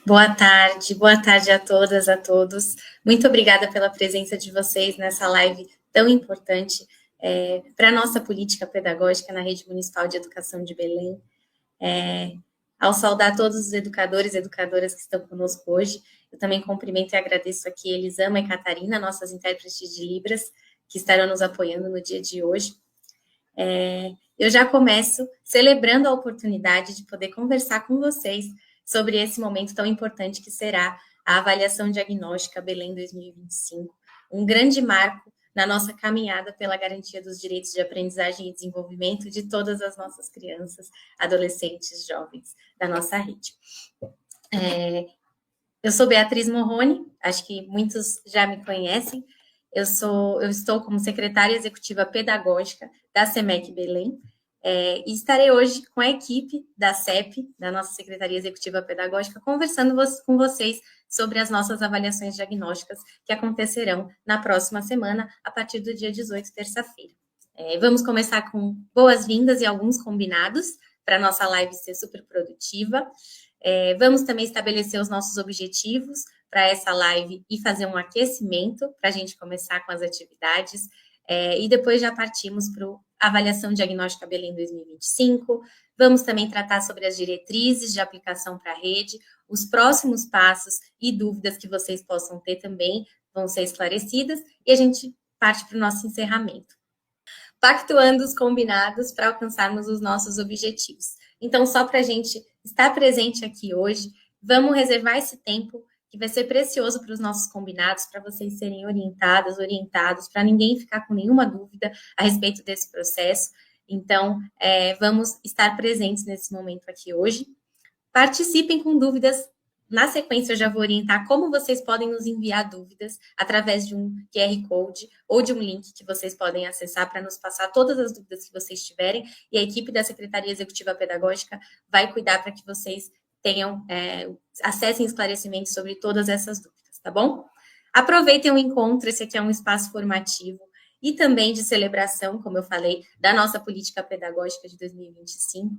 Boa tarde a todas, a todos. Muito obrigada pela presença de vocês nessa live tão importante para a nossa política pedagógica na Rede Municipal de Educação de Belém. Ao saudar todos os educadores e educadoras que estão conosco hoje, eu também cumprimento e agradeço aqui Elisama e Catarina, nossas intérpretes de Libras, que estarão nos apoiando no dia de hoje. Eu já começo celebrando a oportunidade de poder conversar com vocês sobre esse momento tão importante que será a avaliação diagnóstica Belém 2025, um grande marco na nossa caminhada pela garantia dos direitos de aprendizagem e desenvolvimento de todas as nossas crianças, adolescentes, jovens da nossa rede. Eu sou Beatriz Morrone, acho que muitos já me conhecem. Eu estou como secretária executiva pedagógica da SEMEC Belém, e estarei hoje com a equipe da CEP, da nossa Secretaria Executiva Pedagógica, conversando com vocês sobre as nossas avaliações diagnósticas que acontecerão na próxima semana, a partir do dia 18, terça-feira. Vamos começar com boas-vindas e alguns combinados para a nossa live ser super produtiva. Vamos também estabelecer os nossos objetivos para essa live e fazer um aquecimento para a gente começar com as atividades. E depois já partimos para a avaliação diagnóstica Belém 2025. Vamos também tratar sobre as diretrizes de aplicação para a rede, os próximos passos e dúvidas que vocês possam ter também vão ser esclarecidas, e a gente parte para o nosso encerramento. Pactuando os combinados para alcançarmos os nossos objetivos. Então, só para a gente estar presente aqui hoje, vamos reservar esse tempo que vai ser precioso para os nossos combinados, para vocês serem orientados, para ninguém ficar com nenhuma dúvida a respeito desse processo. Então, vamos estar presentes nesse momento aqui hoje. Participem com dúvidas. Na sequência, eu já vou orientar como vocês podem nos enviar dúvidas através de um QR Code ou de um link que vocês podem acessar para nos passar todas as dúvidas que vocês tiverem, e a equipe da Secretaria Executiva Pedagógica vai cuidar para que vocês tenham, acessem esclarecimentos sobre todas essas dúvidas, tá bom? Aproveitem o encontro, esse aqui é um espaço formativo e também de celebração, como eu falei, da nossa política pedagógica de 2025,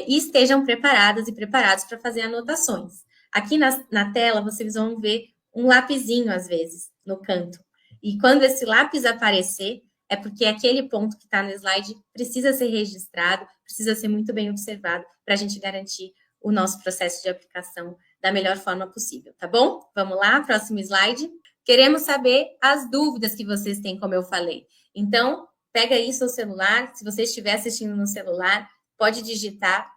e estejam preparadas e preparados para fazer anotações. Aqui na tela, vocês vão ver um lapisinho, às vezes, no canto. E quando esse lápis aparecer, é porque aquele ponto que está no slide precisa ser registrado, precisa ser muito bem observado para a gente garantir o nosso processo de aplicação da melhor forma possível, tá bom? Vamos lá, próximo slide. Queremos saber as dúvidas que vocês têm, como eu falei. Então, pega aí seu celular, se você estiver assistindo no celular, pode digitar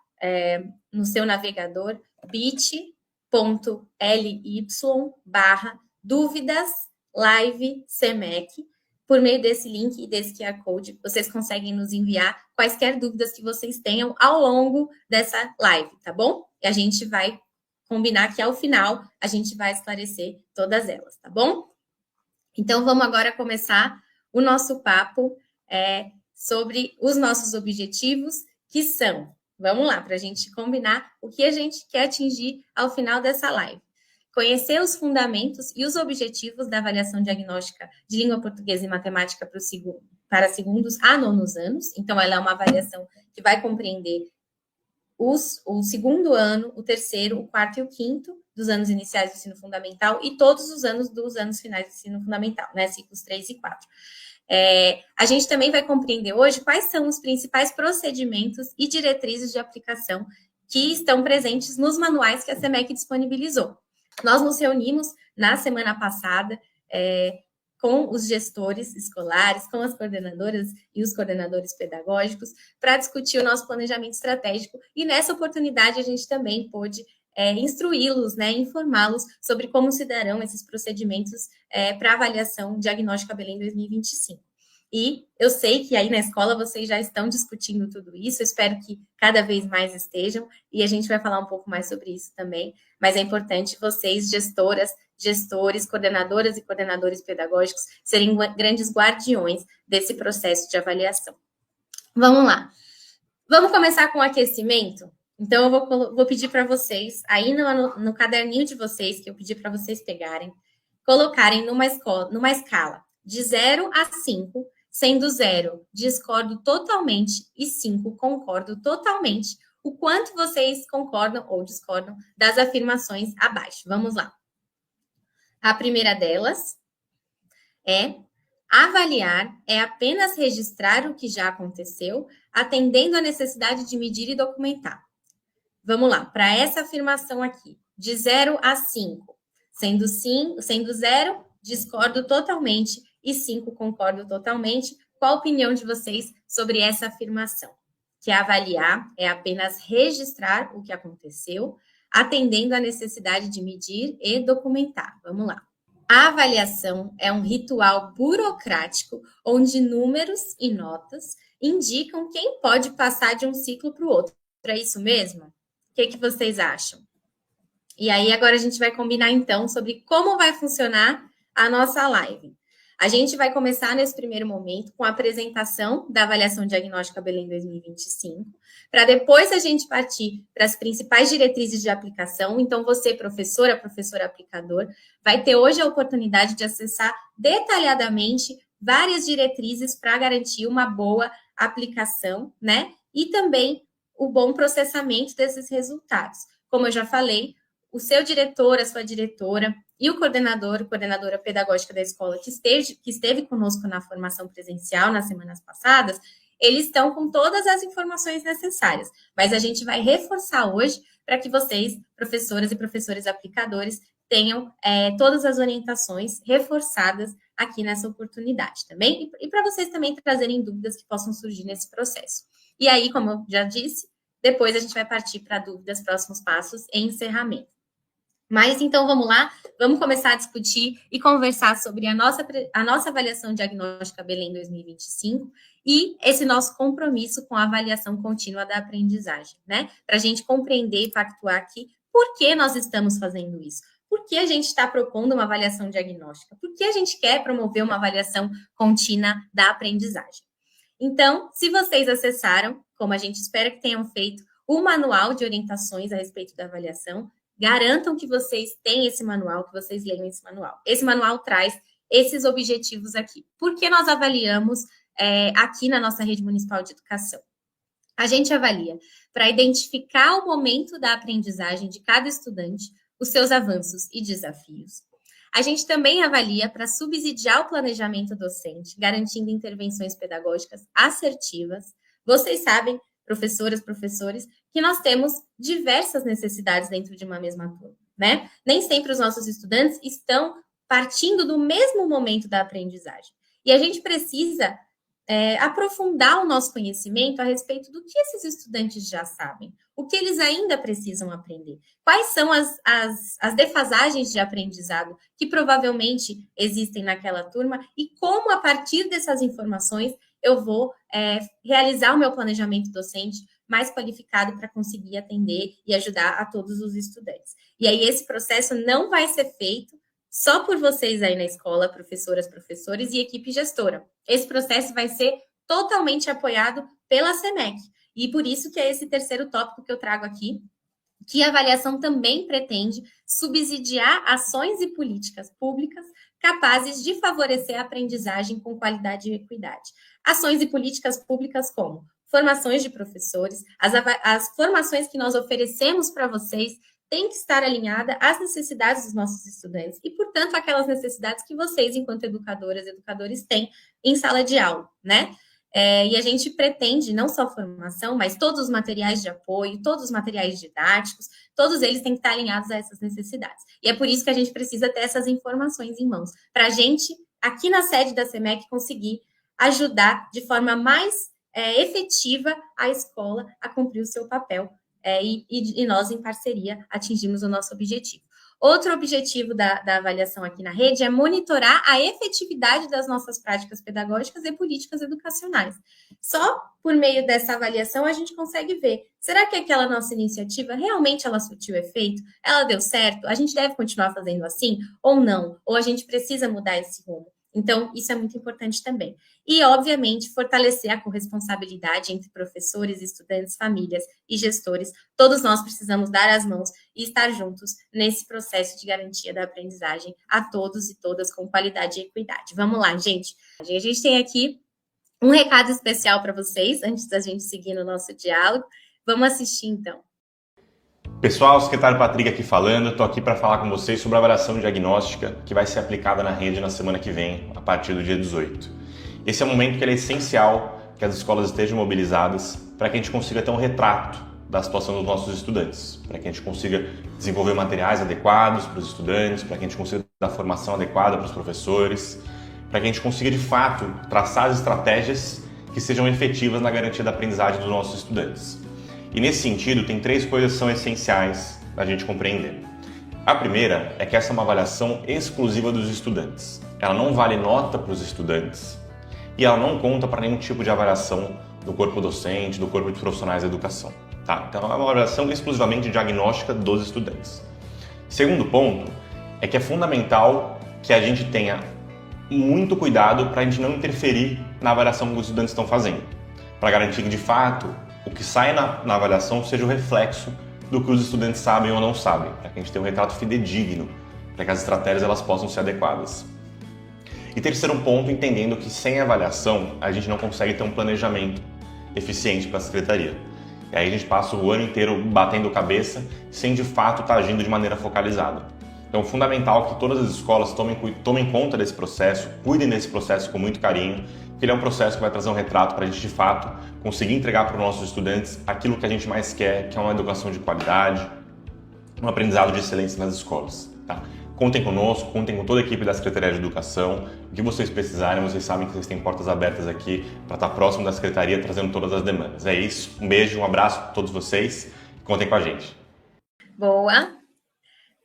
no seu navegador bit.ly/dúvidas live SEMEC. Por meio desse link e desse QR Code, vocês conseguem nos enviar quaisquer dúvidas que vocês tenham ao longo dessa live, tá bom? E a gente vai combinar que ao final a gente vai esclarecer todas elas, tá bom? Então, vamos agora começar o nosso papo sobre os nossos objetivos, que são, vamos lá, para a gente combinar o que a gente quer atingir ao final dessa live. Conhecer os fundamentos e os objetivos da avaliação diagnóstica de língua portuguesa e matemática para segundos a nonos anos. Então, ela é uma avaliação que vai compreender o segundo ano, o terceiro, o quarto e o quinto dos anos iniciais do ensino fundamental e todos os anos dos anos finais do ensino fundamental, né, ciclos 3 e 4. A gente também vai compreender hoje quais são os principais procedimentos e diretrizes de aplicação que estão presentes nos manuais que a SEMEC disponibilizou. Nós nos reunimos na semana passada com os gestores escolares, com as coordenadoras e os coordenadores pedagógicos, para discutir o nosso planejamento estratégico, e nessa oportunidade a gente também pôde instruí-los, né, informá-los sobre como se darão esses procedimentos para avaliação diagnóstica Belém 2025. E eu sei que aí na escola vocês já estão discutindo tudo isso, eu espero que cada vez mais estejam, e a gente vai falar um pouco mais sobre isso também, mas é importante vocês, gestoras, gestores, coordenadoras e coordenadores pedagógicos, serem grandes guardiões desse processo de avaliação. Vamos lá. Vamos começar com o aquecimento? Então, eu vou pedir para vocês, aí no caderninho de vocês, que eu pedi para vocês pegarem, colocarem numa escala de 0 a 5, sendo 0 discordo totalmente e 5 concordo totalmente, o quanto vocês concordam ou discordam das afirmações abaixo. Vamos lá. A primeira delas é: avaliar é apenas registrar o que já aconteceu, atendendo à necessidade de medir e documentar. Vamos lá, para essa afirmação aqui, de 0 a 5. Sendo 0, discordo totalmente, e 5, concordo totalmente. Qual a opinião de vocês sobre essa afirmação? Que avaliar é apenas registrar o que aconteceu, atendendo à necessidade de medir e documentar. Vamos lá. A avaliação é um ritual burocrático onde números e notas indicam quem pode passar de um ciclo para o outro. É isso mesmo? O que vocês acham? E aí, agora a gente vai combinar, então, sobre como vai funcionar a nossa live. A gente vai começar nesse primeiro momento com a apresentação da avaliação diagnóstica Belém 2025, para depois a gente partir para as principais diretrizes de aplicação. Então, você, professora, professor aplicador, vai ter hoje a oportunidade de acessar detalhadamente várias diretrizes para garantir uma boa aplicação, né? E também o bom processamento desses resultados. Como eu já falei, o seu diretor, a sua diretora e o coordenador, coordenadora pedagógica da escola que esteve conosco na formação presencial nas semanas passadas, eles estão com todas as informações necessárias, mas a gente vai reforçar hoje para que vocês, professoras e professores aplicadores, tenham todas as orientações reforçadas aqui nessa oportunidade também, e para vocês também trazerem dúvidas que possam surgir nesse processo. E aí, como eu já disse, depois a gente vai partir para dúvidas, próximos passos e encerramento. Mas então vamos lá, vamos começar a discutir e conversar sobre a nossa avaliação diagnóstica Belém 2025 e esse nosso compromisso com a avaliação contínua da aprendizagem, né? Para a gente compreender e pactuar aqui por que nós estamos fazendo isso. Por que a gente está propondo uma avaliação diagnóstica? Por que a gente quer promover uma avaliação contínua da aprendizagem? Então, se vocês acessaram, como a gente espera que tenham feito, o manual de orientações a respeito da avaliação, garantam que vocês têm esse manual, que vocês leiam esse manual. Esse manual traz esses objetivos aqui. Por que nós avaliamos aqui na nossa rede municipal de educação? A gente avalia para identificar o momento da aprendizagem de cada estudante, os seus avanços e desafios. A gente também avalia para subsidiar o planejamento docente, garantindo intervenções pedagógicas assertivas. Vocês sabem, professoras, professores, que nós temos diversas necessidades dentro de uma mesma turma, né? Nem sempre os nossos estudantes estão partindo do mesmo momento da aprendizagem. E a gente precisa aprofundar o nosso conhecimento a respeito do que esses estudantes já sabem, o que eles ainda precisam aprender, quais são as defasagens de aprendizado que provavelmente existem naquela turma e como, a partir dessas informações, eu vou realizar o meu planejamento docente mais qualificado para conseguir atender e ajudar a todos os estudantes. E aí, esse processo não vai ser feito só por vocês aí na escola, professoras, professores e equipe gestora. Esse processo vai ser totalmente apoiado pela SEMEC. E por isso que é esse terceiro tópico que eu trago aqui, que a avaliação também pretende subsidiar ações e políticas públicas capazes de favorecer a aprendizagem com qualidade e equidade. Ações e políticas públicas como formações de professores, as formações que nós oferecemos para vocês tem que estar alinhada às necessidades dos nossos estudantes e, portanto, aquelas necessidades que vocês, enquanto educadoras e educadores, têm em sala de aula, né? E a gente pretende não só formação, mas todos os materiais de apoio, todos os materiais didáticos, todos eles têm que estar alinhados a essas necessidades. E é por isso que a gente precisa ter essas informações em mãos, para a gente, aqui na sede da SEMEC, conseguir ajudar de forma mais efetiva a escola a cumprir o seu papel. E nós, em parceria, atingimos o nosso objetivo. Outro objetivo da avaliação aqui na rede é monitorar a efetividade das nossas práticas pedagógicas e políticas educacionais. Só por meio dessa avaliação a gente consegue ver, será que aquela nossa iniciativa realmente ela surtiu efeito? Ela deu certo? A gente deve continuar fazendo assim ou não? Ou a gente precisa mudar esse rumo? Então, isso é muito importante também. E, obviamente, fortalecer a corresponsabilidade entre professores, estudantes, famílias e gestores. Todos nós precisamos dar as mãos e estar juntos nesse processo de garantia da aprendizagem a todos e todas com qualidade e equidade. Vamos lá, gente. A gente tem aqui um recado especial para vocês, antes da gente seguir no nosso diálogo. Vamos assistir, então. Pessoal, o secretário Patrick aqui falando, estou aqui para falar com vocês sobre a avaliação diagnóstica que vai ser aplicada na rede na semana que vem, a partir do dia 18. Esse é um momento que é essencial que as escolas estejam mobilizadas para que a gente consiga ter um retrato da situação dos nossos estudantes, para que a gente consiga desenvolver materiais adequados para os estudantes, para que a gente consiga dar formação adequada para os professores, para que a gente consiga de fato traçar as estratégias que sejam efetivas na garantia da aprendizagem dos nossos estudantes. E nesse sentido, tem 3 coisas que são essenciais da gente compreender. A primeira é que essa é uma avaliação exclusiva dos estudantes. Ela não vale nota para os estudantes e ela não conta para nenhum tipo de avaliação do corpo docente, do corpo de profissionais da educação. Tá? Então, é uma avaliação exclusivamente diagnóstica dos estudantes. Segundo ponto é que é fundamental que a gente tenha muito cuidado para a gente não interferir na avaliação que os estudantes estão fazendo, para garantir que, de fato, o que sai na avaliação seja o reflexo do que os estudantes sabem ou não sabem, para que a gente tenha um retrato fidedigno, para que as estratégias elas possam ser adequadas. E terceiro ponto, entendendo que sem avaliação a gente não consegue ter um planejamento eficiente para a secretaria. E aí a gente passa o ano inteiro batendo cabeça sem de fato estar agindo de maneira focalizada. Então é fundamental que todas as escolas tomem conta desse processo, cuidem desse processo com muito carinho, porque ele é um processo que vai trazer um retrato para a gente de fato conseguir entregar para os nossos estudantes aquilo que a gente mais quer, que é uma educação de qualidade, um aprendizado de excelência nas escolas. Tá? Contem conosco, contem com toda a equipe da Secretaria de Educação. O que vocês precisarem, vocês sabem que vocês têm portas abertas aqui para estar próximo da Secretaria, trazendo todas as demandas. É isso, um beijo, um abraço para todos vocês, contem com a gente. Boa!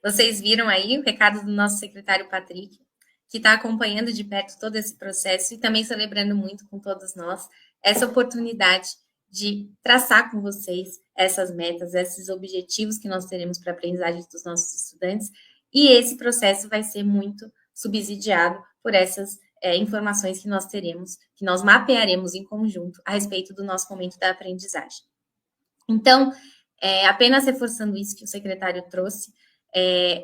Vocês viram aí o recado do nosso secretário Patrick, que está acompanhando de perto todo esse processo e também celebrando muito com todos nós essa oportunidade de traçar com vocês essas metas, esses objetivos que nós teremos para a aprendizagem dos nossos estudantes, e esse processo vai ser muito subsidiado por essas informações que nós teremos, que nós mapearemos em conjunto a respeito do nosso momento da aprendizagem. Então, apenas reforçando isso que o secretário trouxe,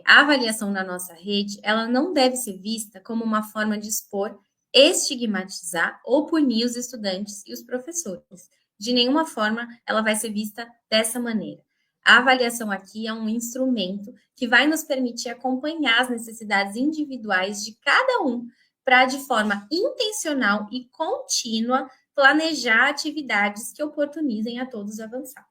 a avaliação na nossa rede, ela não deve ser vista como uma forma de expor, estigmatizar ou punir os estudantes e os professores. De nenhuma forma ela vai ser vista dessa maneira. A avaliação aqui é um instrumento que vai nos permitir acompanhar as necessidades individuais de cada um para, de forma intencional e contínua, planejar atividades que oportunizem a todos avançar.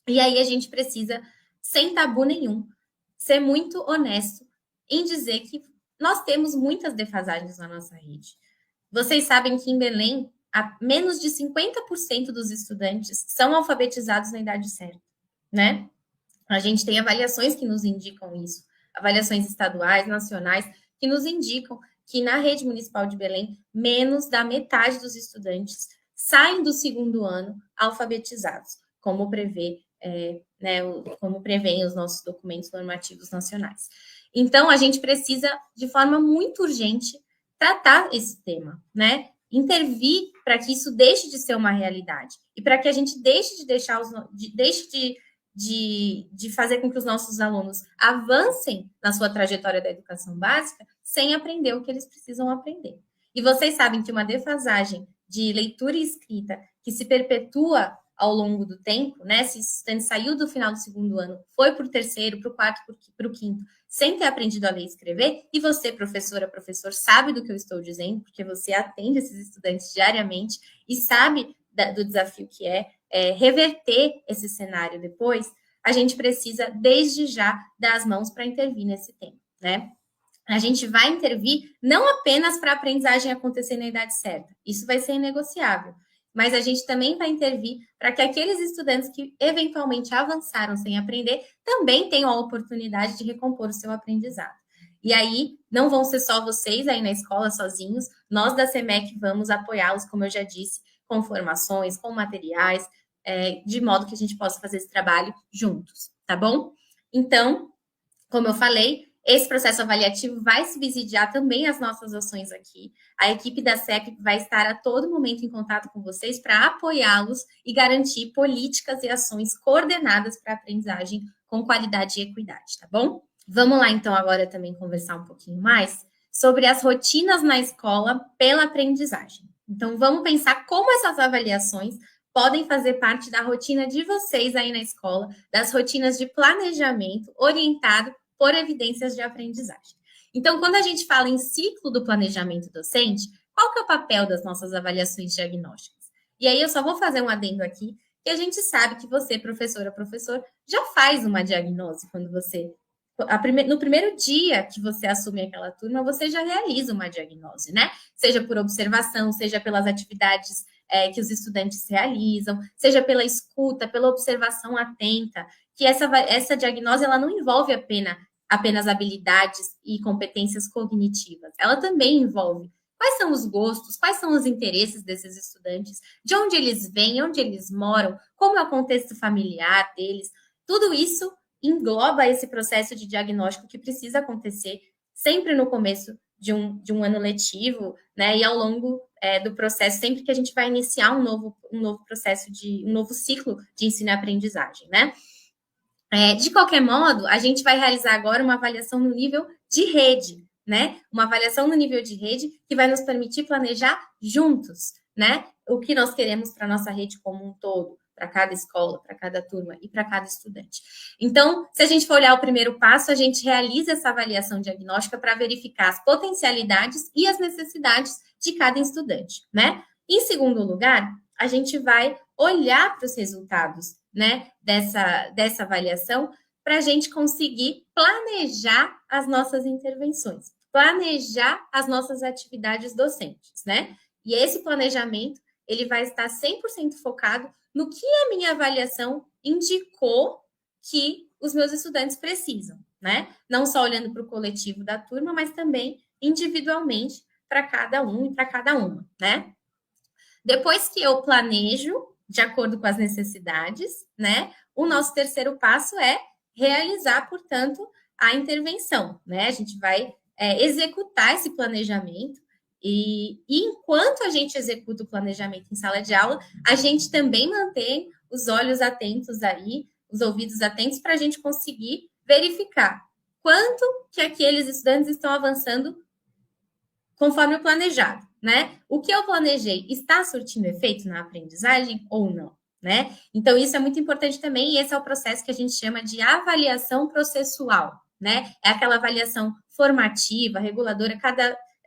E aí a gente precisa, sem tabu nenhum, ser muito honesto em dizer que nós temos muitas defasagens na nossa rede. Vocês sabem que em Belém, menos de 50% dos estudantes são alfabetizados na idade certa, né? A gente tem avaliações que nos indicam isso, avaliações estaduais, nacionais, que nos indicam que na rede municipal de Belém, menos da metade dos estudantes saem do segundo ano alfabetizados, como prevê como prevêem os nossos documentos normativos nacionais. Então, a gente precisa, de forma muito urgente, tratar esse tema, né? Intervir para que isso deixe de ser uma realidade e para que a gente deixe de fazer com que os nossos alunos avancem na sua trajetória da educação básica sem aprender o que eles precisam aprender. E vocês sabem que uma defasagem de leitura e escrita que se perpetua ao longo do tempo, né? Se o estudante saiu do final do segundo ano, foi para o terceiro, para o quarto, para o quinto, sem ter aprendido a ler e escrever, e você, professora, professor, sabe do que eu estou dizendo, porque você atende esses estudantes diariamente e sabe do desafio que reverter esse cenário depois, a gente precisa, desde já, dar as mãos para intervir nesse tempo, né? A gente vai intervir não apenas para a aprendizagem acontecer na idade certa, isso vai ser inegociável, mas a gente também vai intervir para que aqueles estudantes que eventualmente avançaram sem aprender também tenham a oportunidade de recompor o seu aprendizado. E aí, não vão ser só vocês aí na escola sozinhos, nós da SEMEC vamos apoiá-los, como eu já disse, com formações, com materiais, de modo que a gente possa fazer esse trabalho juntos, tá bom? Então, como eu falei, esse processo avaliativo vai subsidiar também as nossas ações aqui. A equipe da CEP vai estar a todo momento em contato com vocês para apoiá-los e garantir políticas e ações coordenadas para a aprendizagem com qualidade e equidade, tá bom? Vamos lá, então, agora também conversar um pouquinho mais sobre as rotinas na escola pela aprendizagem. Então, vamos pensar como essas avaliações podem fazer parte da rotina de vocês aí na escola, das rotinas de planejamento orientado por evidências de aprendizagem. Então, quando a gente fala em ciclo do planejamento docente, qual que é o papel das nossas avaliações diagnósticas? E aí eu só vou fazer um adendo aqui, que a gente sabe que você, professora, professor, já faz uma diagnose quando você no primeiro dia que você assume aquela turma, você já realiza uma diagnose, né? Seja por observação, seja pelas atividades que os estudantes realizam, seja pela escuta, pela observação atenta, que essa diagnose ela não envolve apenas habilidades e competências cognitivas, ela também envolve quais são os gostos, quais são os interesses desses estudantes, de onde eles vêm, onde eles moram, como é o contexto familiar deles, tudo isso engloba esse processo de diagnóstico que precisa acontecer sempre no começo de um ano letivo, né? E ao longo do processo, sempre que a gente vai iniciar um novo processo um novo ciclo de ensino e aprendizagem, né? De qualquer modo, a gente vai realizar agora uma avaliação no nível de rede, né? Uma avaliação no nível de rede que vai nos permitir planejar juntos, né? O que nós queremos para a nossa rede como um todo, para cada escola, para cada turma e para cada estudante. Então, se a gente for olhar o primeiro passo, a gente realiza essa avaliação diagnóstica para verificar as potencialidades e as necessidades de cada estudante, né? Em segundo lugar, a gente vai olhar para os resultados, né, dessa avaliação para a gente conseguir planejar as nossas intervenções, planejar as nossas atividades docentes, né? E esse planejamento, ele vai estar 100% focado no que a minha avaliação indicou que os meus estudantes precisam, né? Não só olhando para o coletivo da turma, mas também individualmente para cada um e para cada uma, né? Depois que eu planejo de acordo com as necessidades, né? O nosso terceiro passo é realizar, portanto, a intervenção, né? A gente vai executar esse planejamento e enquanto a gente executa o planejamento em sala de aula, a gente também mantém os olhos atentos aí, os ouvidos atentos para a gente conseguir verificar quanto que aqueles estudantes estão avançando conforme o planejado, né? O que eu planejei está surtindo efeito na aprendizagem ou não, né? Então, isso é muito importante também, e esse é o processo que a gente chama de avaliação processual, né? É aquela avaliação formativa, reguladora,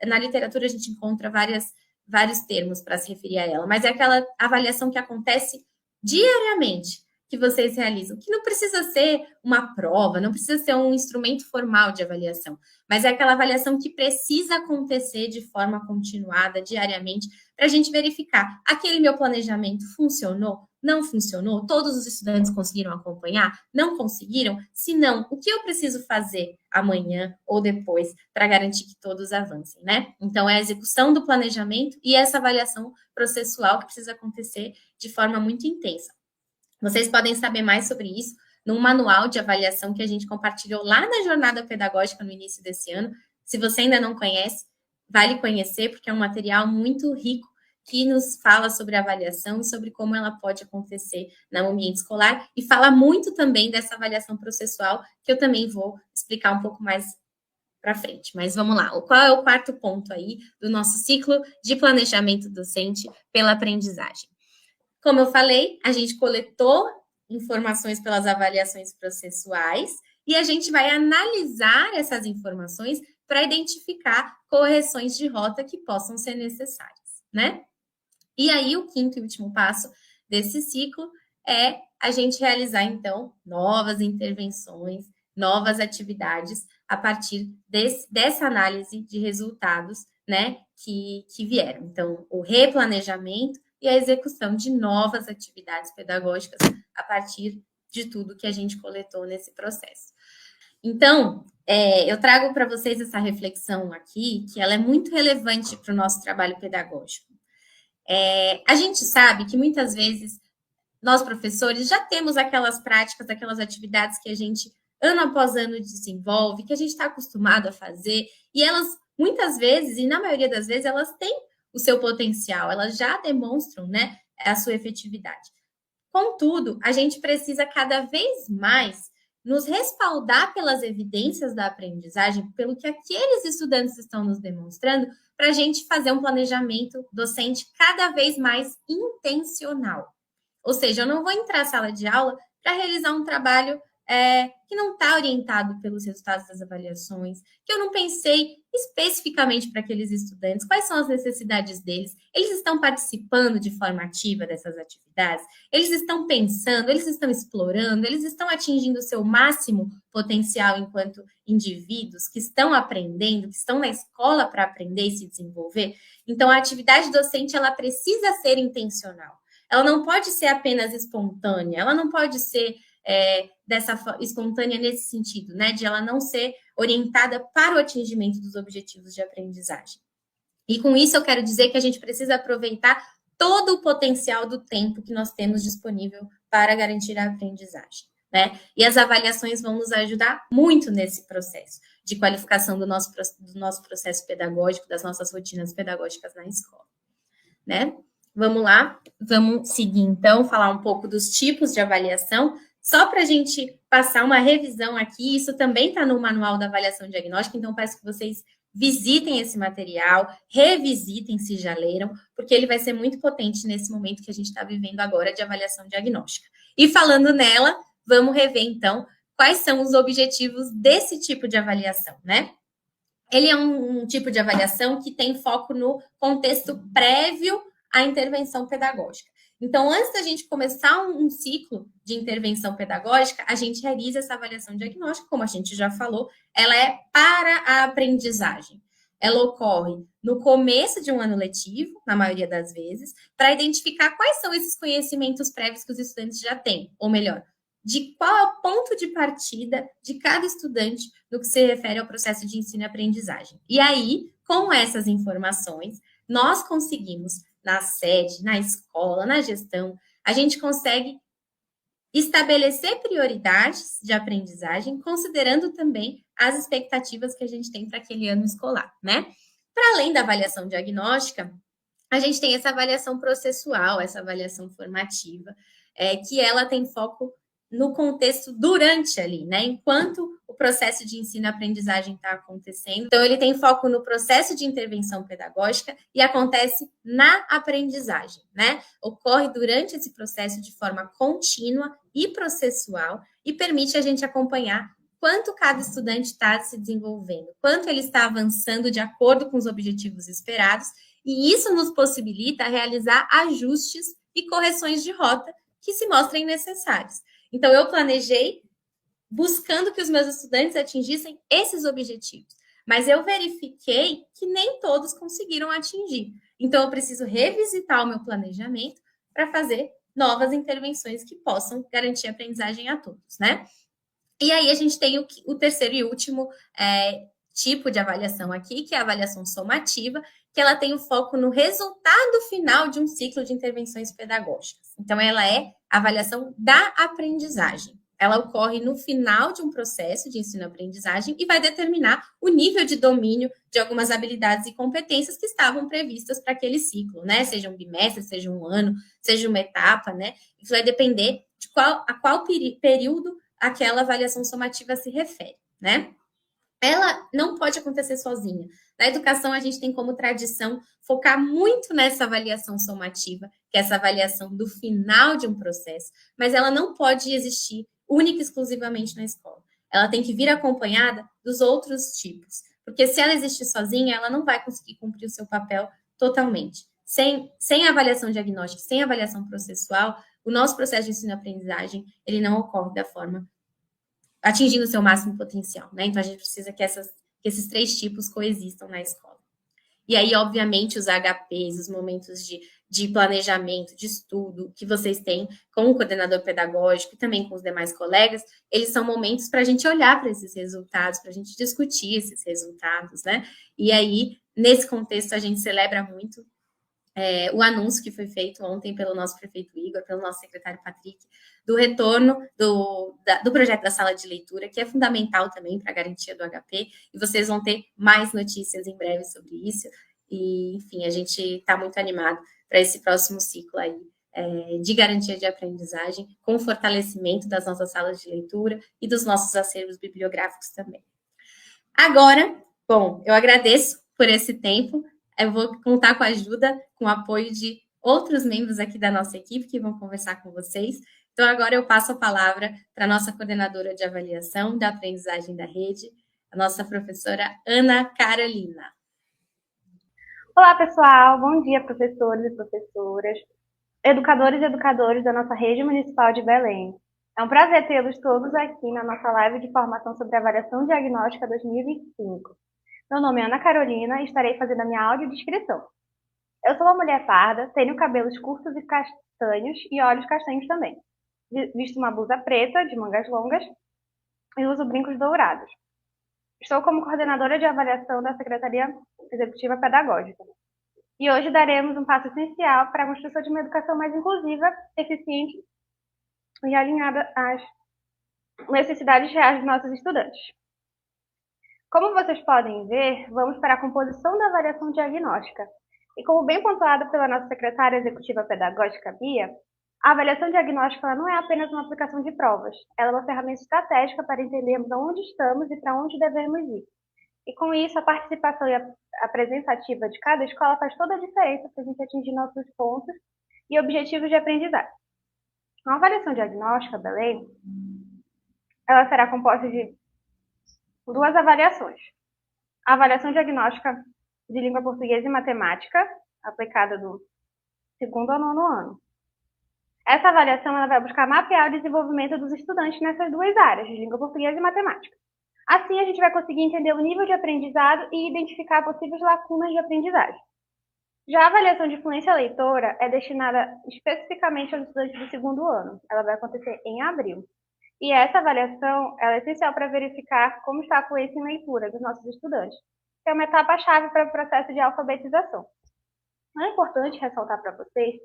na literatura a gente encontra vários termos para se referir a ela, mas é aquela avaliação que acontece diariamente, que vocês realizam, que não precisa ser uma prova, não precisa ser um instrumento formal de avaliação, mas é aquela avaliação que precisa acontecer de forma continuada, diariamente, para a gente verificar, aquele meu planejamento funcionou? Não funcionou? Todos os estudantes conseguiram acompanhar? Não conseguiram? Se não, o que eu preciso fazer amanhã ou depois para garantir que todos avancem, né? Então, é a execução do planejamento e essa avaliação processual que precisa acontecer de forma muito intensa. Vocês podem saber mais sobre isso num manual de avaliação que a gente compartilhou lá na jornada pedagógica no início desse ano. Se você ainda não conhece, vale conhecer, porque é um material muito rico que nos fala sobre avaliação e sobre como ela pode acontecer no ambiente escolar e fala muito também dessa avaliação processual, que eu também vou explicar um pouco mais para frente. Mas vamos lá, qual é o quarto ponto aí do nosso ciclo de planejamento docente pela aprendizagem? Como eu falei, a gente coletou informações pelas avaliações processuais e a gente vai analisar essas informações para identificar correções de rota que possam ser necessárias, né? E aí, o quinto e último passo desse ciclo é a gente realizar, então, novas intervenções, novas atividades a partir dessa análise de resultados, né, que vieram. Então, o replanejamento e a execução de novas atividades pedagógicas a partir de tudo que a gente coletou nesse processo. Então, eu trago para vocês essa reflexão aqui, que ela é muito relevante para o nosso trabalho pedagógico. A gente sabe que muitas vezes nós, professores, já temos aquelas práticas, aquelas atividades que a gente, ano após ano, desenvolve, que a gente está acostumado a fazer, e elas, muitas vezes, e na maioria das vezes, elas têm o seu potencial, elas já demonstram, né, a sua efetividade. Contudo, a gente precisa cada vez mais nos respaldar pelas evidências da aprendizagem, pelo que aqueles estudantes estão nos demonstrando, para a gente fazer um planejamento docente cada vez mais intencional. Ou seja, eu não vou entrar na sala de aula para realizar um trabalho que não está orientado pelos resultados das avaliações, que eu não pensei especificamente para aqueles estudantes, quais são as necessidades deles, eles estão participando de forma ativa dessas atividades, eles estão pensando, eles estão explorando, eles estão atingindo o seu máximo potencial enquanto indivíduos que estão aprendendo, que estão na escola para aprender e se desenvolver. Então, a atividade docente, ela precisa ser intencional. Ela não pode ser apenas espontânea, ela não pode ser espontânea nesse sentido, né? De ela não ser orientada para o atingimento dos objetivos de aprendizagem. E com isso eu quero dizer que a gente precisa aproveitar todo o potencial do tempo que nós temos disponível para garantir a aprendizagem, né? E as avaliações vão nos ajudar muito nesse processo de qualificação do nosso processo pedagógico, das nossas rotinas pedagógicas na escola, né? Vamos lá, vamos seguir então, falar um pouco dos tipos de avaliação. Só para a gente passar uma revisão aqui, isso também está no Manual da Avaliação Diagnóstica, então peço que vocês visitem esse material, revisitem se já leram, porque ele vai ser muito potente nesse momento que a gente está vivendo agora de avaliação diagnóstica. E falando nela, vamos rever então quais são os objetivos desse tipo de avaliação, né? Ele é um tipo de avaliação que tem foco no contexto prévio à intervenção pedagógica. Então, antes da gente começar um ciclo de intervenção pedagógica, a gente realiza essa avaliação diagnóstica, como a gente já falou, ela é para a aprendizagem. Ela ocorre no começo de um ano letivo, na maioria das vezes, para identificar quais são esses conhecimentos prévios que os estudantes já têm, ou melhor, de qual é o ponto de partida de cada estudante no que se refere ao processo de ensino e aprendizagem. E aí, com essas informações, nós conseguimos na sede, na escola, na gestão, a gente consegue estabelecer prioridades de aprendizagem, considerando também as expectativas que a gente tem para aquele ano escolar, né? Para além da avaliação diagnóstica, a gente tem essa avaliação processual, essa avaliação formativa, que ela tem foco no contexto durante ali, né? Enquanto o processo de ensino-aprendizagem está acontecendo. Então, ele tem foco no processo de intervenção pedagógica e acontece na aprendizagem, né? Ocorre durante esse processo de forma contínua e processual e permite a gente acompanhar quanto cada estudante está se desenvolvendo, quanto ele está avançando de acordo com os objetivos esperados, e isso nos possibilita realizar ajustes e correções de rota que se mostrem necessários. Então, eu planejei buscando que os meus estudantes atingissem esses objetivos, mas eu verifiquei que nem todos conseguiram atingir. Então, eu preciso revisitar o meu planejamento para fazer novas intervenções que possam garantir a aprendizagem a todos, né? E aí, a gente tem o terceiro e último tipo de avaliação aqui, que é a avaliação somativa, que ela tem o foco no resultado final de um ciclo de intervenções pedagógicas. Então, ela é a avaliação da aprendizagem. Ela ocorre no final de um processo de ensino-aprendizagem e vai determinar o nível de domínio de algumas habilidades e competências que estavam previstas para aquele ciclo, né? Seja um bimestre, seja um ano, seja uma etapa, né? Isso vai depender de a qual período aquela avaliação somativa se refere, né? Ela não pode acontecer sozinha. Na educação, a gente tem como tradição focar muito nessa avaliação somativa, que é essa avaliação do final de um processo, mas ela não pode existir única e exclusivamente na escola. Ela tem que vir acompanhada dos outros tipos, porque se ela existir sozinha, ela não vai conseguir cumprir o seu papel totalmente. Sem avaliação diagnóstica, sem avaliação processual, o nosso processo de ensino e aprendizagem, ele não ocorre da forma atingindo o seu máximo potencial, né? Então, a gente precisa que esses três tipos coexistam na escola. E aí, obviamente, os HPs, os momentos de planejamento, de estudo que vocês têm com o coordenador pedagógico e também com os demais colegas, eles são momentos para a gente olhar para esses resultados, para a gente discutir esses resultados, né? E aí, nesse contexto, a gente celebra muito o anúncio que foi feito ontem pelo nosso prefeito Igor, pelo nosso secretário Patrick, do retorno do projeto da sala de leitura, que é fundamental também para a garantia do HP, e vocês vão ter mais notícias em breve sobre isso, e, enfim, a gente está muito animado para esse próximo ciclo aí, de garantia de aprendizagem, com fortalecimento das nossas salas de leitura e dos nossos acervos bibliográficos também. Agora, bom, eu agradeço por esse tempo, eu vou contar com a ajuda, com o apoio de outros membros aqui da nossa equipe que vão conversar com vocês. Então, agora eu passo a palavra para a nossa coordenadora de avaliação da aprendizagem da rede, a nossa professora Ana Carolina. Olá, pessoal. Bom dia, professores e professoras, educadores e educadoras da nossa rede municipal de Belém. É um prazer tê-los todos aqui na nossa live de formação sobre avaliação diagnóstica 2025. Meu nome é Ana Carolina e estarei fazendo a minha audiodescrição. Eu sou uma mulher parda, tenho cabelos curtos e castanhos e olhos castanhos também. Visto uma blusa preta, de mangas longas, e uso brincos dourados. Estou como coordenadora de avaliação da Secretaria Executiva Pedagógica. E hoje daremos um passo essencial para a construção de uma educação mais inclusiva, eficiente e alinhada às necessidades reais dos nossos estudantes. Como vocês podem ver, vamos para a composição da avaliação diagnóstica. E como bem pontuado pela nossa secretária executiva pedagógica, Bia, a avaliação diagnóstica não é apenas uma aplicação de provas, ela é uma ferramenta estratégica para entendermos onde estamos e para onde devemos ir. E com isso, a participação e a presença ativa de cada escola faz toda a diferença para a gente atingir nossos pontos e objetivos de aprendizagem. A avaliação diagnóstica, Belém, ela será composta de duas avaliações. A avaliação diagnóstica de língua portuguesa e matemática, aplicada do 2º ao 9º ano. Essa avaliação ela vai buscar mapear o desenvolvimento dos estudantes nessas duas áreas, de língua portuguesa e matemática. Assim, a gente vai conseguir entender o nível de aprendizado e identificar possíveis lacunas de aprendizagem. Já a avaliação de fluência leitora é destinada especificamente aos estudantes do 2º ano. Ela vai acontecer em abril. E essa avaliação ela é essencial para verificar como está a fluência em leitura dos nossos estudantes, que é uma etapa-chave para o processo de alfabetização. É importante ressaltar para vocês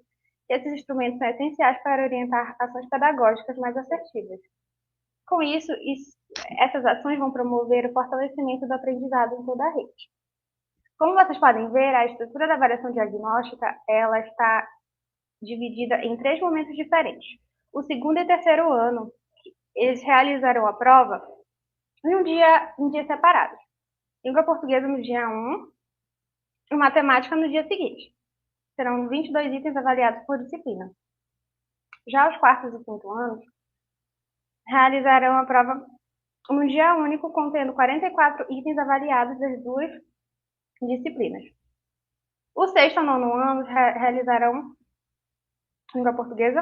que esses instrumentos são essenciais para orientar ações pedagógicas mais assertivas. Com isso, essas ações vão promover o fortalecimento do aprendizado em toda a rede. Como vocês podem ver, a estrutura da avaliação diagnóstica ela está dividida em 3 momentos diferentes. O 2º e 3º ano, eles realizarão a prova em dias separados. Língua portuguesa no dia 1 e matemática no dia seguinte. Serão 22 itens avaliados por disciplina. Já os 4º e 5º anos realizarão a prova num dia único, contendo 44 itens avaliados das 2 disciplinas. Os 6º ao 9º anos realizarão língua portuguesa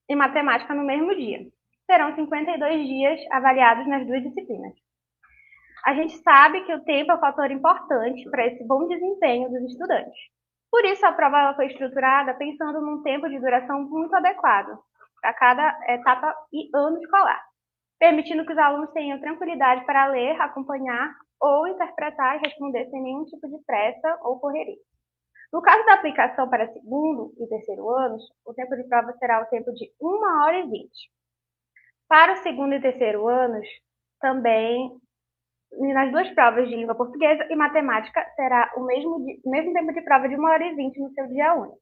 e matemática no mesmo dia. Serão 52 dias avaliados nas 2 disciplinas. A gente sabe que o tempo é um fator importante para esse bom desempenho dos estudantes. Por isso, a prova ela foi estruturada pensando num tempo de duração muito adequado para cada etapa e ano escolar, permitindo que os alunos tenham tranquilidade para ler, acompanhar ou interpretar e responder sem nenhum tipo de pressa ou correria. No caso da aplicação para 2º e 3º anos, o tempo de prova será o tempo de 1h20. Para o 2º e 3º anos, também nas 2 provas de língua portuguesa e matemática será o mesmo tempo de prova de 1h20 no seu dia único.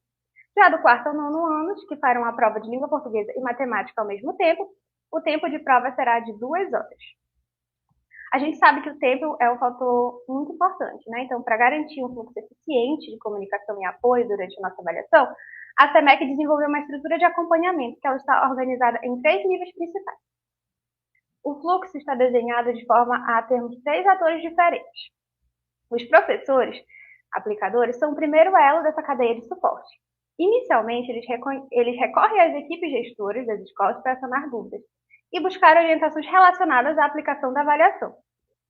Já do 4º ao 9º anos, que farão a prova de língua portuguesa e matemática ao mesmo tempo, o tempo de prova será de 2 horas. A gente sabe que o tempo é um fator muito importante, né? Então, para garantir um fluxo eficiente de comunicação e apoio durante a nossa avaliação, a SEMEC desenvolveu uma estrutura de acompanhamento que ela está organizada em 3 níveis principais. O fluxo está desenhado de forma a termos 3 atores diferentes. Os professores, aplicadores, são o primeiro elo dessa cadeia de suporte. Inicialmente, eles recorrem às equipes gestoras das escolas para sanar dúvidas e buscar orientações relacionadas à aplicação da avaliação.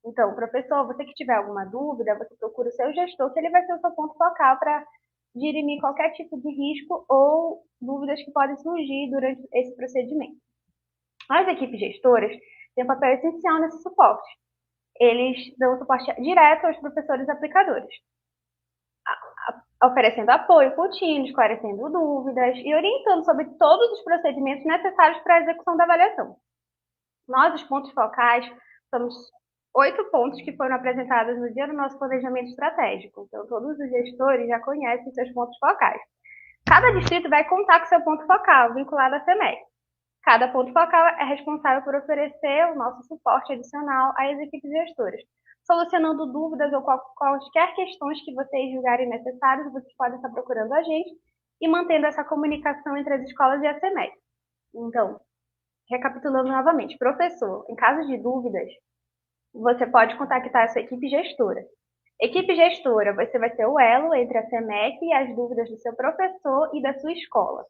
Então, professor, você que tiver alguma dúvida, você procura o seu gestor, que ele vai ser o seu ponto focal para dirimir qualquer tipo de risco ou dúvidas que podem surgir durante esse procedimento. As equipes gestoras têm um papel essencial nesse suporte. Eles dão suporte direto aos professores aplicadores, oferecendo apoio contínuo, esclarecendo dúvidas e orientando sobre todos os procedimentos necessários para a execução da avaliação. Nós, os pontos focais, somos 8 pontos que foram apresentados no dia do nosso planejamento estratégico. Então, todos os gestores já conhecem seus pontos focais. Cada distrito vai contar com seu ponto focal, vinculado à SEMEC. Cada ponto focal é responsável por oferecer o nosso suporte adicional às equipes gestoras, solucionando dúvidas ou quaisquer questões que vocês julgarem necessárias. Vocês podem estar procurando a gente e mantendo essa comunicação entre as escolas e a SEMEC. Então, recapitulando novamente, professor, em caso de dúvidas, você pode contactar a sua equipe gestora. Equipe gestora, você vai ser o elo entre a SEMEC e as dúvidas do seu professor e da sua escola.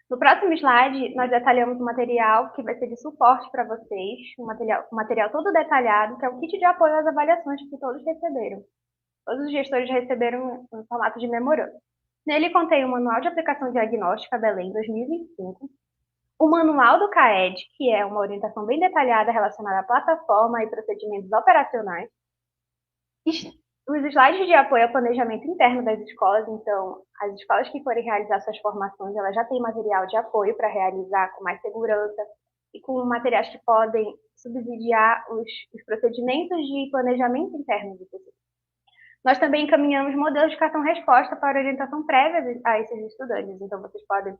No próximo slide, nós detalhamos um material que vai ser de suporte para vocês, um material todo detalhado, que é o kit de apoio às avaliações que todos receberam. Todos os gestores receberam um formato de memorando. Nele contém o Manual de Aplicação Diagnóstica Belém 2025, o Manual do CAED, que é uma orientação bem detalhada relacionada à plataforma e procedimentos operacionais, os slides de apoio ao planejamento interno das escolas. Então, as escolas que forem realizar suas formações, elas já têm material de apoio para realizar com mais segurança e com materiais que podem subsidiar os procedimentos de planejamento interno do PCC. Nós também encaminhamos modelos de cartão-resposta para orientação prévia a esses estudantes. Então, vocês podem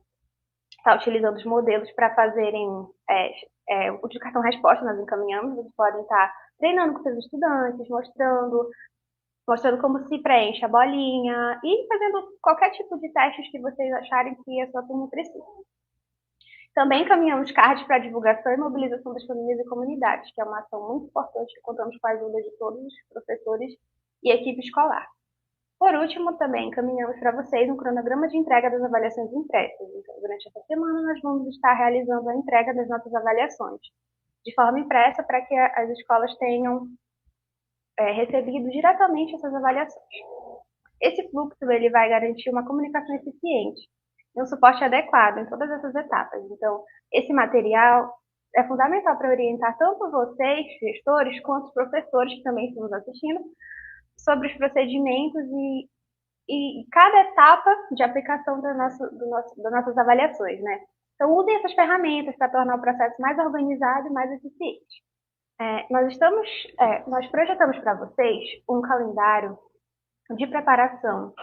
estar utilizando os modelos para fazerem o de cartão-resposta, nós encaminhamos. Vocês podem estar treinando com seus estudantes, mostrando como se preenche a bolinha e fazendo qualquer tipo de testes que vocês acharem que a sua turma precisa. Também encaminhamos cards para divulgação e mobilização das famílias e comunidades, que é uma ação muito importante que contamos com a ajuda de todos os professores e equipe escolar. Por último, também encaminhamos para vocês um cronograma de entrega das avaliações impressas. Então, durante essa semana, nós vamos estar realizando a entrega das nossas avaliações de forma impressa para que as escolas tenham recebido diretamente essas avaliações. Esse fluxo ele vai garantir uma comunicação eficiente e um suporte adequado em todas essas etapas. Então, esse material é fundamental para orientar tanto vocês, gestores, quanto os professores que também estão nos assistindo, sobre os procedimentos e cada etapa de aplicação das nossas avaliações, né? Então, usem essas ferramentas para tornar o processo mais organizado e mais eficiente. Nós projetamos para vocês um calendário de preparação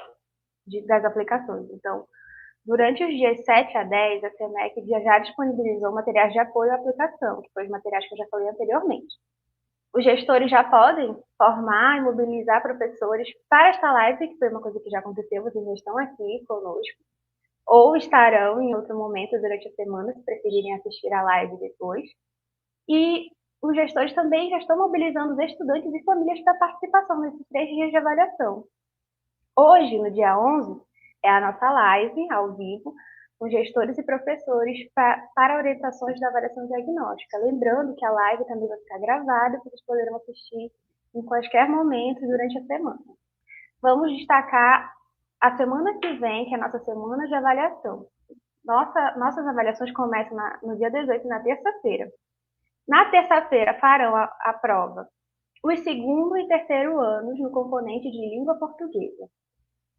das aplicações. Então, durante os dias 7 a 10, a SEMEC já disponibilizou materiais de apoio à aplicação, que foram os materiais que eu já falei anteriormente. Os gestores já podem formar e mobilizar professores para esta live, que foi uma coisa que já aconteceu, vocês já estão aqui conosco, ou estarão em outro momento durante a semana, se preferirem assistir a live depois. E os gestores também já estão mobilizando os estudantes e famílias para participação nesses 3 dias de avaliação. Hoje, no dia 11, é a nossa live ao vivo, com gestores e professores para orientações da avaliação diagnóstica. Lembrando que a live também vai ficar gravada, vocês poderão assistir em quaisquer momento durante a semana. Vamos destacar a semana que vem, que é a nossa semana de avaliação. Nossas avaliações começam no dia 18, na terça-feira. Na terça-feira farão a prova os segundo e terceiro anos no componente de língua portuguesa.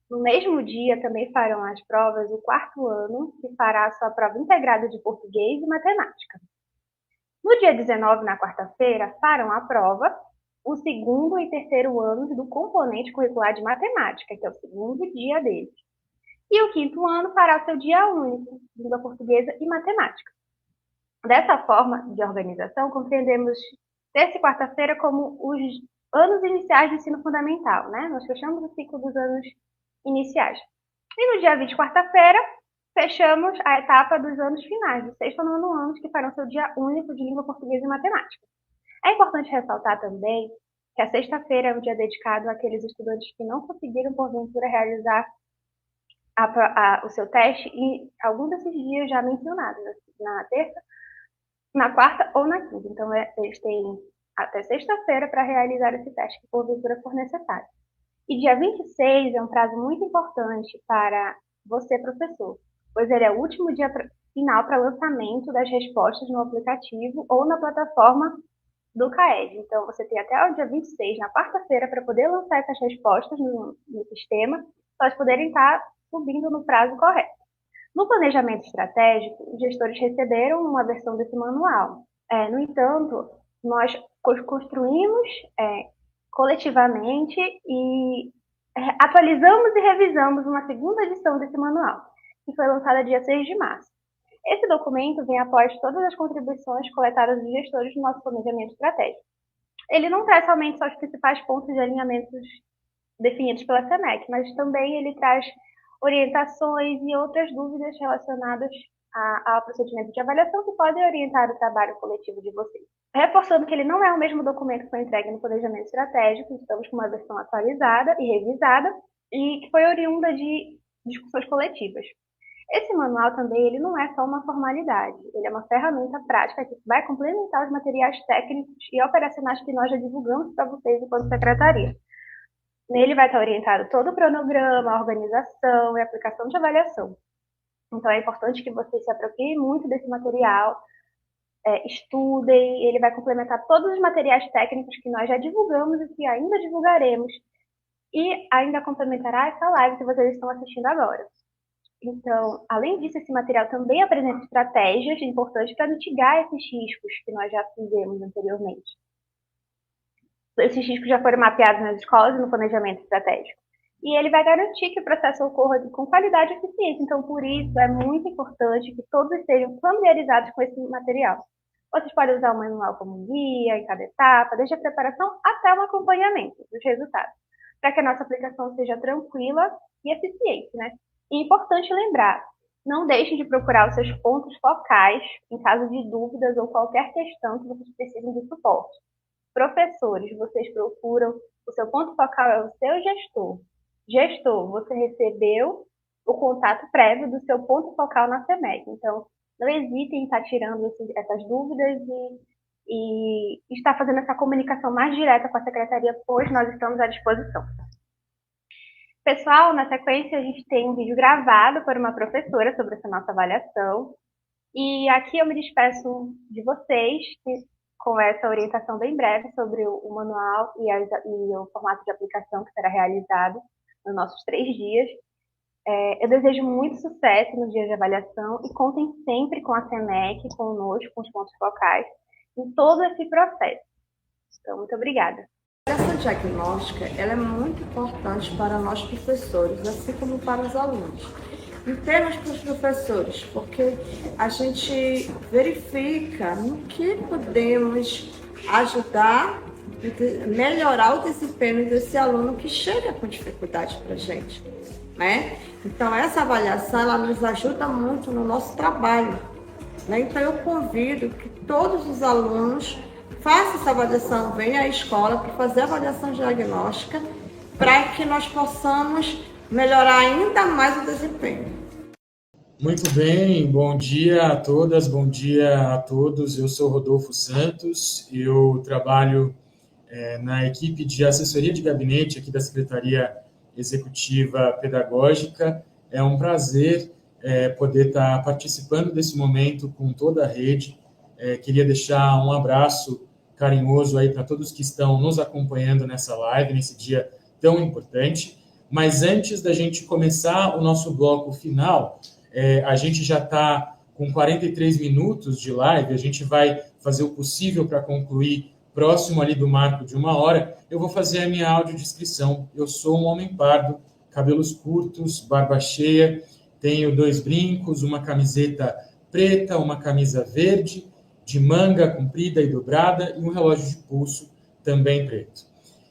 No mesmo dia também farão as provas o quarto ano, que fará a sua prova integrada de português e matemática. No dia 19, na quarta-feira, farão a prova o segundo e terceiro anos do componente curricular de matemática, que é o segundo dia deles. E o quinto ano fará o seu dia único, língua portuguesa e matemática. Dessa forma de organização, compreendemos terça e quarta-feira como os anos iniciais do ensino fundamental, né? Nós fechamos o ciclo dos anos iniciais. E no dia 20, quarta-feira, fechamos a etapa dos anos finais, do sexto ao nono anos, que farão seu dia único de língua portuguesa e matemática. É importante ressaltar também que a sexta-feira é um dia dedicado àqueles estudantes que não conseguiram, porventura, realizar o seu teste em algum desses dias já mencionados, na terça, na quarta ou na quinta. Então, eles têm até sexta-feira para realizar esse teste, que porventura for necessário. E dia 26 é um prazo muito importante para você, professor, pois ele é o último dia final para lançamento das respostas no aplicativo ou na plataforma do CAED. Então, você tem até o dia 26, na quarta-feira, para poder lançar essas respostas no sistema, para elas poderem estar subindo no prazo correto. No planejamento estratégico, os gestores receberam uma versão desse manual. No entanto, nós construímos coletivamente e atualizamos e revisamos uma segunda edição desse manual, que foi lançada dia 6 de março. Esse documento vem após todas as contribuições coletadas dos gestores no nosso planejamento estratégico. Ele não traz somente só os principais pontos de alinhamentos definidos pela SEMEC, mas também ele traz orientações e outras dúvidas relacionadas ao procedimento de avaliação que podem orientar o trabalho coletivo de vocês. Reforçando que ele não é o mesmo documento que foi entregue no planejamento estratégico, estamos com uma versão atualizada e revisada e que foi oriunda de discussões coletivas. Esse manual também ele não é só uma formalidade, ele é uma ferramenta prática que vai complementar os materiais técnicos e operacionais que nós já divulgamos para vocês enquanto secretaria. Nele vai estar orientado todo o cronograma, a organização e a aplicação de avaliação. Então é importante que vocês se apropriem muito desse material, estudem, ele vai complementar todos os materiais técnicos que nós já divulgamos e que ainda divulgaremos, e ainda complementará essa live que vocês estão assistindo agora. Então, além disso, esse material também apresenta estratégias importantes para mitigar esses riscos que nós já fizemos anteriormente. Esses riscos já foram mapeados nas escolas e no planejamento estratégico. E ele vai garantir que o processo ocorra com qualidade e eficiência. Então, por isso, é muito importante que todos estejam familiarizados com esse material. Vocês podem usar o manual como guia em cada etapa, desde a preparação até o acompanhamento dos resultados, para que a nossa aplicação seja tranquila e eficiente, né? E é importante lembrar, não deixem de procurar os seus pontos focais em caso de dúvidas ou qualquer questão que vocês precisem de suporte. Professores, vocês procuram, o seu ponto focal é o seu gestor. Gestor, você recebeu o contato prévio do seu ponto focal na SEMEC. Então, não hesitem em estar tirando essas dúvidas e estar fazendo essa comunicação mais direta com a secretaria, pois nós estamos à disposição. Pessoal, na sequência a gente tem um vídeo gravado por uma professora sobre essa nossa avaliação. E aqui eu me despeço de vocês com essa orientação bem breve sobre o manual e o formato de aplicação que será realizado nos nossos 3 dias. Eu desejo muito sucesso no dia de avaliação e contem sempre com a SEMEC, conosco, com os pontos focais, em todo esse processo. Então, muito obrigada. A avaliação diagnóstica ela é muito importante para nós professores, assim como para os alunos. Em termos para os professores, porque a gente verifica no que podemos ajudar e melhorar o desempenho desse aluno que chega com dificuldade para a gente, né? Então, essa avaliação ela nos ajuda muito no nosso trabalho, né? Então, eu convido que todos os alunos façam essa avaliação, venham à escola para fazer a avaliação diagnóstica, para que nós possamos melhorar ainda mais o desempenho. Muito bem, bom dia a todas, bom dia a todos. Eu sou Rodolfo Santos, eu trabalho na equipe de assessoria de gabinete aqui da Secretaria Executiva Pedagógica. É um prazer poder estar participando desse momento com toda a rede. Queria deixar um abraço carinhoso aí para todos que estão nos acompanhando nessa live, nesse dia tão importante. Mas antes da gente começar o nosso bloco final, a gente já está com 43 minutos de live, a gente vai fazer o possível para concluir próximo ali do marco de 1 hora. Eu vou fazer a minha audiodescrição. Eu sou um homem pardo, cabelos curtos, barba cheia, tenho 2 brincos, uma camiseta preta, uma camisa verde, de manga comprida e dobrada e um relógio de pulso também preto.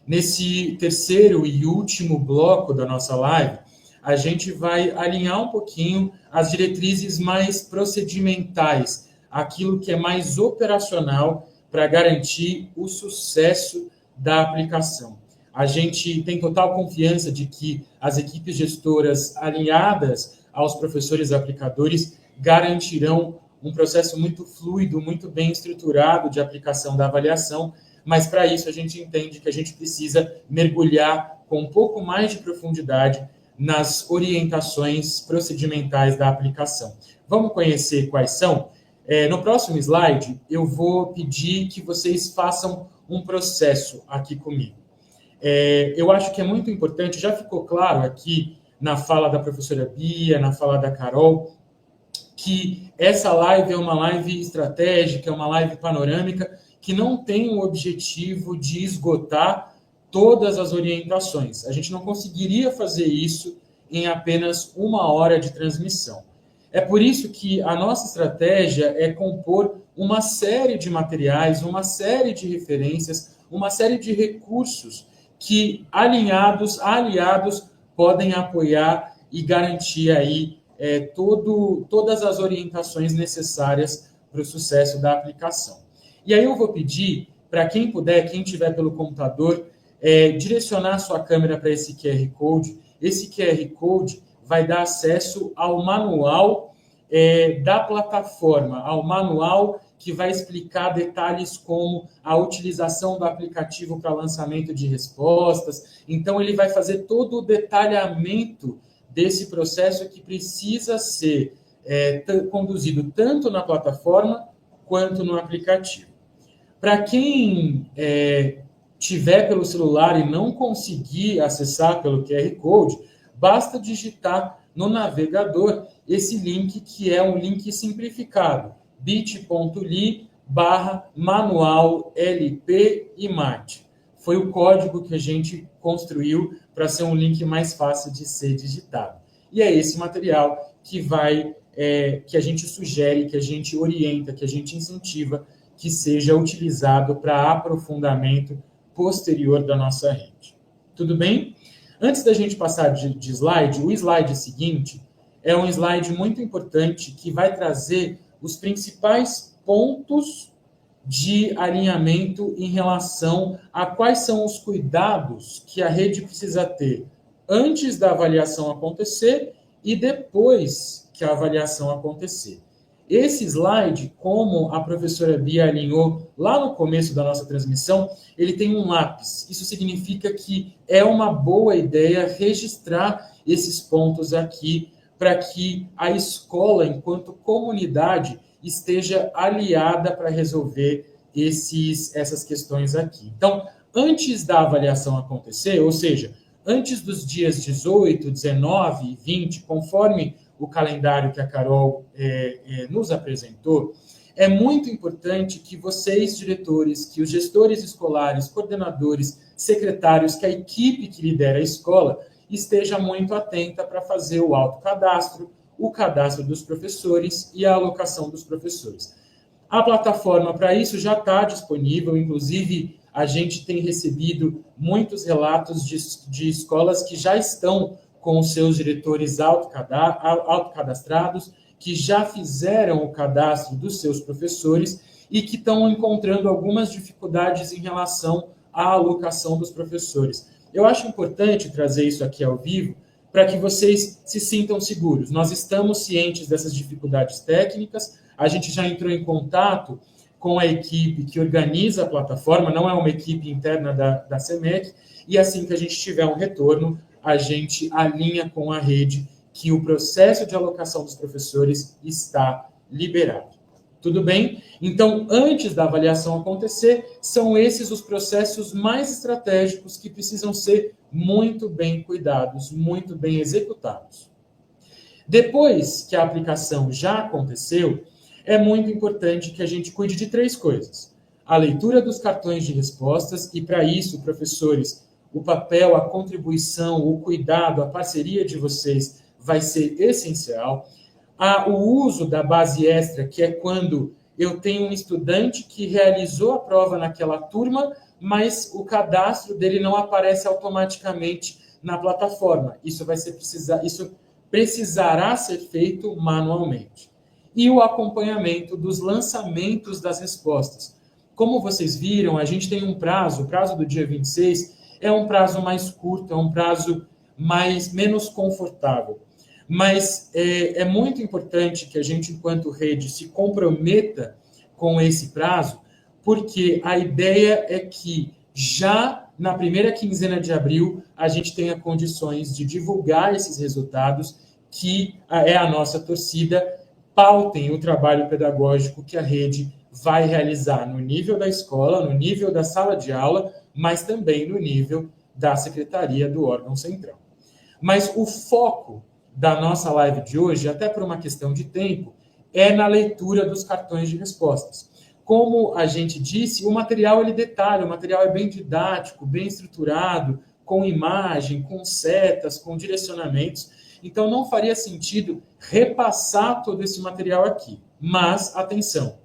Nesse terceiro e último bloco da nossa live, a gente vai alinhar um pouquinho as diretrizes mais procedimentais, aquilo que é mais operacional para garantir o sucesso da aplicação. A gente tem total confiança de que as equipes gestoras alinhadas aos professores aplicadores garantirão um processo muito fluido, muito bem estruturado de aplicação da avaliação, mas para isso a gente entende que a gente precisa mergulhar com um pouco mais de profundidade nas orientações procedimentais da aplicação. Vamos conhecer quais são? No próximo slide, eu vou pedir que vocês façam um processo aqui comigo. Eu acho que é muito importante, já ficou claro aqui na fala da professora Bia, na fala da Carol, que essa live é uma live estratégica, é uma live panorâmica, que não tem o objetivo de esgotar todas as orientações. A gente não conseguiria fazer isso em apenas 1 hora de transmissão. É por isso que a nossa estratégia é compor uma série de materiais, uma série de referências, uma série de recursos que aliados podem apoiar e garantir aí todas as orientações necessárias para o sucesso da aplicação. E aí eu vou pedir para quem puder, quem tiver pelo computador, direcionar sua câmera para esse QR Code. Esse QR Code vai dar acesso ao manual da plataforma, ao manual que vai explicar detalhes como a utilização do aplicativo para lançamento de respostas. Então, ele vai fazer todo o detalhamento desse processo que precisa ser conduzido tanto na plataforma quanto no aplicativo. Para quem tiver pelo celular e não conseguir acessar pelo QR Code, basta digitar no navegador esse link, que é um link simplificado, bit.ly/manual-lp-imart. Foi o código que a gente construiu para ser um link mais fácil de ser digitado. E é esse material que que a gente sugere, que a gente orienta, que a gente incentiva que seja utilizado para aprofundamento posterior da nossa rede. Tudo bem? Antes da gente passar de slide, o slide seguinte é um slide muito importante que vai trazer os principais pontos de alinhamento em relação a quais são os cuidados que a rede precisa ter antes da avaliação acontecer e depois que a avaliação acontecer. Esse slide, como a professora Bia alinhou lá no começo da nossa transmissão, ele tem um lápis. Isso significa que é uma boa ideia registrar esses pontos aqui para que a escola, enquanto comunidade, esteja aliada para resolver essas questões aqui. Então, antes da avaliação acontecer, ou seja, antes dos dias 18, 19 e 20, conforme o calendário que a Carol nos apresentou, é muito importante que vocês, diretores, que os gestores escolares, coordenadores, secretários, que a equipe que lidera a escola esteja muito atenta para fazer o autocadastro, o cadastro dos professores e a alocação dos professores. A plataforma para isso já está disponível, inclusive a gente tem recebido muitos relatos de escolas que já estão com os seus diretores autocadastrados, que já fizeram o cadastro dos seus professores e que estão encontrando algumas dificuldades em relação à alocação dos professores. Eu acho importante trazer isso aqui ao vivo para que vocês se sintam seguros. Nós estamos cientes dessas dificuldades técnicas, a gente já entrou em contato com a equipe que organiza a plataforma, não é uma equipe interna da SEMEC, e assim que a gente tiver um retorno, a gente alinha com a rede que o processo de alocação dos professores está liberado. Tudo bem? Então, antes da avaliação acontecer, são esses os processos mais estratégicos que precisam ser muito bem cuidados, muito bem executados. Depois que a aplicação já aconteceu, é muito importante que a gente cuide de 3 coisas. A leitura dos cartões de respostas, e para isso, professores, o papel, a contribuição, o cuidado, a parceria de vocês vai ser essencial. O uso da base extra, que é quando eu tenho um estudante que realizou a prova naquela turma, mas o cadastro dele não aparece automaticamente na plataforma. Isso precisará ser feito manualmente. E o acompanhamento dos lançamentos das respostas. Como vocês viram, a gente tem um prazo, o prazo do dia 26 é um prazo mais curto, é um prazo menos confortável. Mas é muito importante que a gente, enquanto rede, se comprometa com esse prazo, porque a ideia é que já na primeira quinzena de abril a gente tenha condições de divulgar esses resultados, que é a nossa torcida, pautem o trabalho pedagógico que a rede vai realizar no nível da escola, no nível da sala de aula, mas também no nível da secretaria do órgão central. Mas o foco da nossa live de hoje, até por uma questão de tempo, é na leitura dos cartões de respostas. Como a gente disse, o material ele detalha, o material é bem didático, bem estruturado, com imagem, com setas, com direcionamentos. Então, não faria sentido repassar todo esse material aqui. Mas, atenção,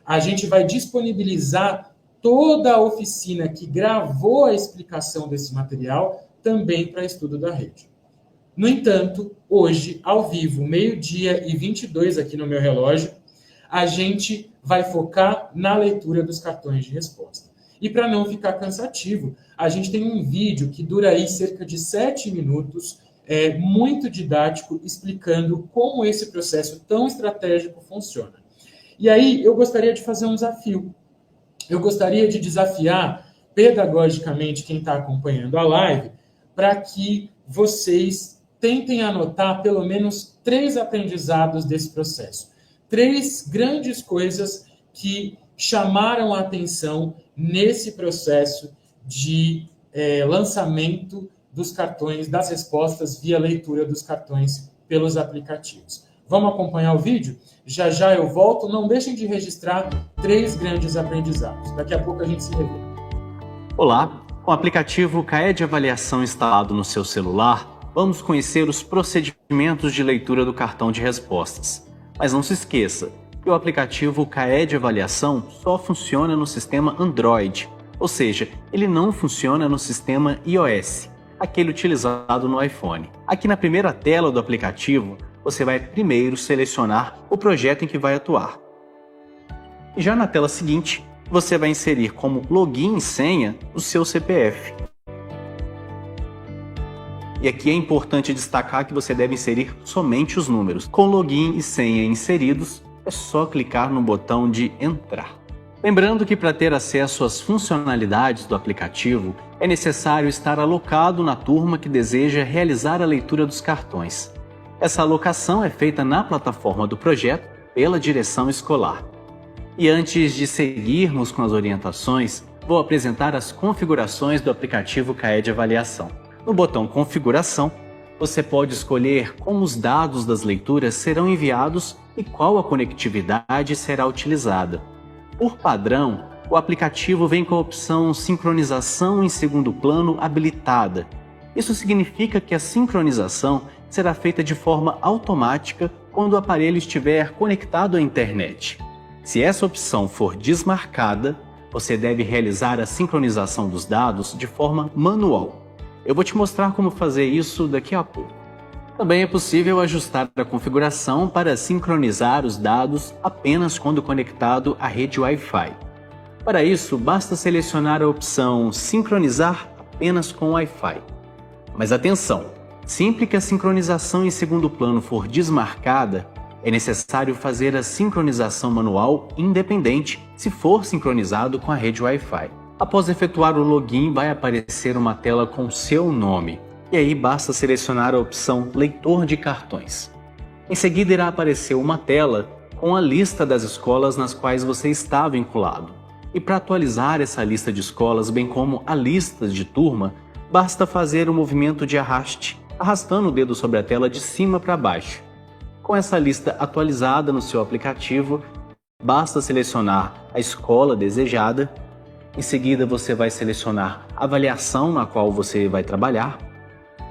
a gente vai disponibilizar toda a oficina que gravou a explicação desse material também para estudo da rede. No entanto, hoje, ao vivo, 12h22 aqui no meu relógio, a gente vai focar na leitura dos cartões de resposta. E para não ficar cansativo, a gente tem um vídeo que dura aí cerca de 7 minutos, muito didático, explicando como esse processo tão estratégico funciona. E aí eu gostaria de fazer um desafio. Eu gostaria de desafiar pedagogicamente quem está acompanhando a live para que vocês tentem anotar pelo menos 3 aprendizados desse processo. 3 grandes coisas que chamaram a atenção nesse processo de lançamento dos cartões, das respostas via leitura dos cartões pelos aplicativos. Vamos acompanhar o vídeo? Já já eu volto. Não deixem de registrar 3 grandes aprendizados. Daqui a pouco a gente se revê. Olá, com o aplicativo CAE de Avaliação instalado no seu celular, vamos conhecer os procedimentos de leitura do cartão de respostas. Mas não se esqueça que o aplicativo CAE de Avaliação só funciona no sistema Android, ou seja, ele não funciona no sistema iOS, aquele utilizado no iPhone. Aqui na primeira tela do aplicativo, você vai primeiro selecionar o projeto em que vai atuar. E já na tela seguinte, você vai inserir como login e senha o seu CPF. E aqui é importante destacar que você deve inserir somente os números. Com login e senha inseridos, é só clicar no botão de entrar. Lembrando que para ter acesso às funcionalidades do aplicativo, é necessário estar alocado na turma que deseja realizar a leitura dos cartões. Essa alocação é feita na plataforma do projeto pela direção escolar. E antes de seguirmos com as orientações, vou apresentar as configurações do aplicativo CAE de Avaliação. No botão Configuração, você pode escolher como os dados das leituras serão enviados e qual a conectividade será utilizada. Por padrão, o aplicativo vem com a opção Sincronização em segundo plano habilitada. Isso significa que a sincronização será feita de forma automática quando o aparelho estiver conectado à internet. Se essa opção for desmarcada, você deve realizar a sincronização dos dados de forma manual. Eu vou te mostrar como fazer isso daqui a pouco. Também é possível ajustar a configuração para sincronizar os dados apenas quando conectado à rede Wi-Fi. Para isso, basta selecionar a opção Sincronizar apenas com Wi-Fi. Mas atenção! Sempre que a sincronização em segundo plano for desmarcada, é necessário fazer a sincronização manual independente se for sincronizado com a rede Wi-Fi. Após efetuar o login, vai aparecer uma tela com seu nome. E aí basta selecionar a opção Leitor de cartões. Em seguida irá aparecer uma tela com a lista das escolas nas quais você está vinculado. E para atualizar essa lista de escolas, bem como a lista de turma, basta fazer o movimento de arraste, arrastando o dedo sobre a tela de cima para baixo. Com essa lista atualizada no seu aplicativo, basta selecionar a escola desejada. Em seguida, você vai selecionar a avaliação na qual você vai trabalhar.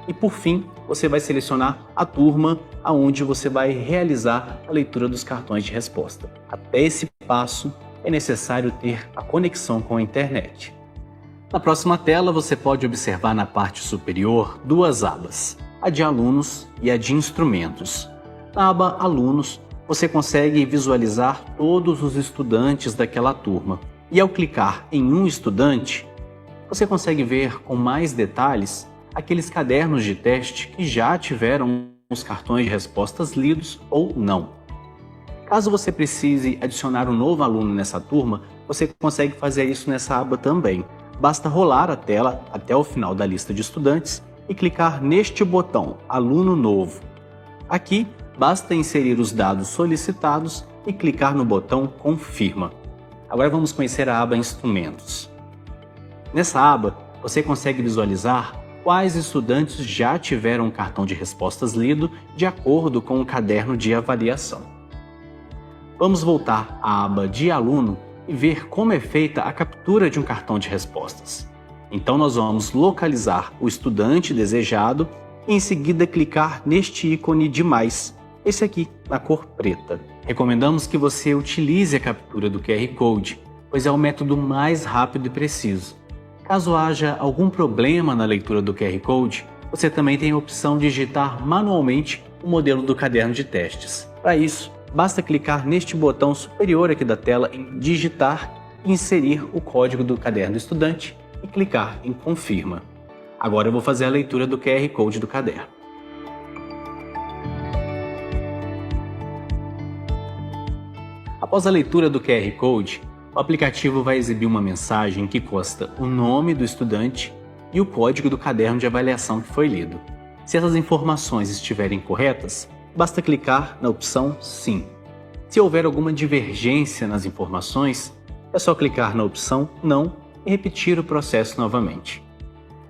E por fim, você vai selecionar a turma aonde você vai realizar a leitura dos cartões de resposta. Até esse passo, é necessário ter a conexão com a internet. Na próxima tela, você pode observar na parte superior 2 abas, a de alunos e a de instrumentos. Na aba Alunos, você consegue visualizar todos os estudantes daquela turma. E ao clicar em um estudante, você consegue ver com mais detalhes aqueles cadernos de teste que já tiveram os cartões de respostas lidos ou não. Caso você precise adicionar um novo aluno nessa turma, você consegue fazer isso nessa aba também. Basta rolar a tela até o final da lista de estudantes e clicar neste botão Aluno Novo. Aqui, basta inserir os dados solicitados e clicar no botão Confirma. Agora vamos conhecer a aba Instrumentos. Nessa aba, você consegue visualizar quais estudantes já tiveram um cartão de respostas lido de acordo com o caderno de avaliação. Vamos voltar à aba de aluno e ver como é feita a captura de um cartão de respostas. Então nós vamos localizar o estudante desejado e em seguida clicar neste ícone de mais, esse aqui, na cor preta. Recomendamos que você utilize a captura do QR Code, pois é o método mais rápido e preciso. Caso haja algum problema na leitura do QR Code, você também tem a opção de digitar manualmente o modelo do caderno de testes. Para isso, basta clicar neste botão superior aqui da tela em digitar e inserir o código do caderno do estudante e clicar em confirma. Agora eu vou fazer a leitura do QR Code do caderno. Após a leitura do QR Code, o aplicativo vai exibir uma mensagem que consta o nome do estudante e o código do caderno de avaliação que foi lido. Se essas informações estiverem corretas, basta clicar na opção Sim. Se houver alguma divergência nas informações, é só clicar na opção Não e repetir o processo novamente.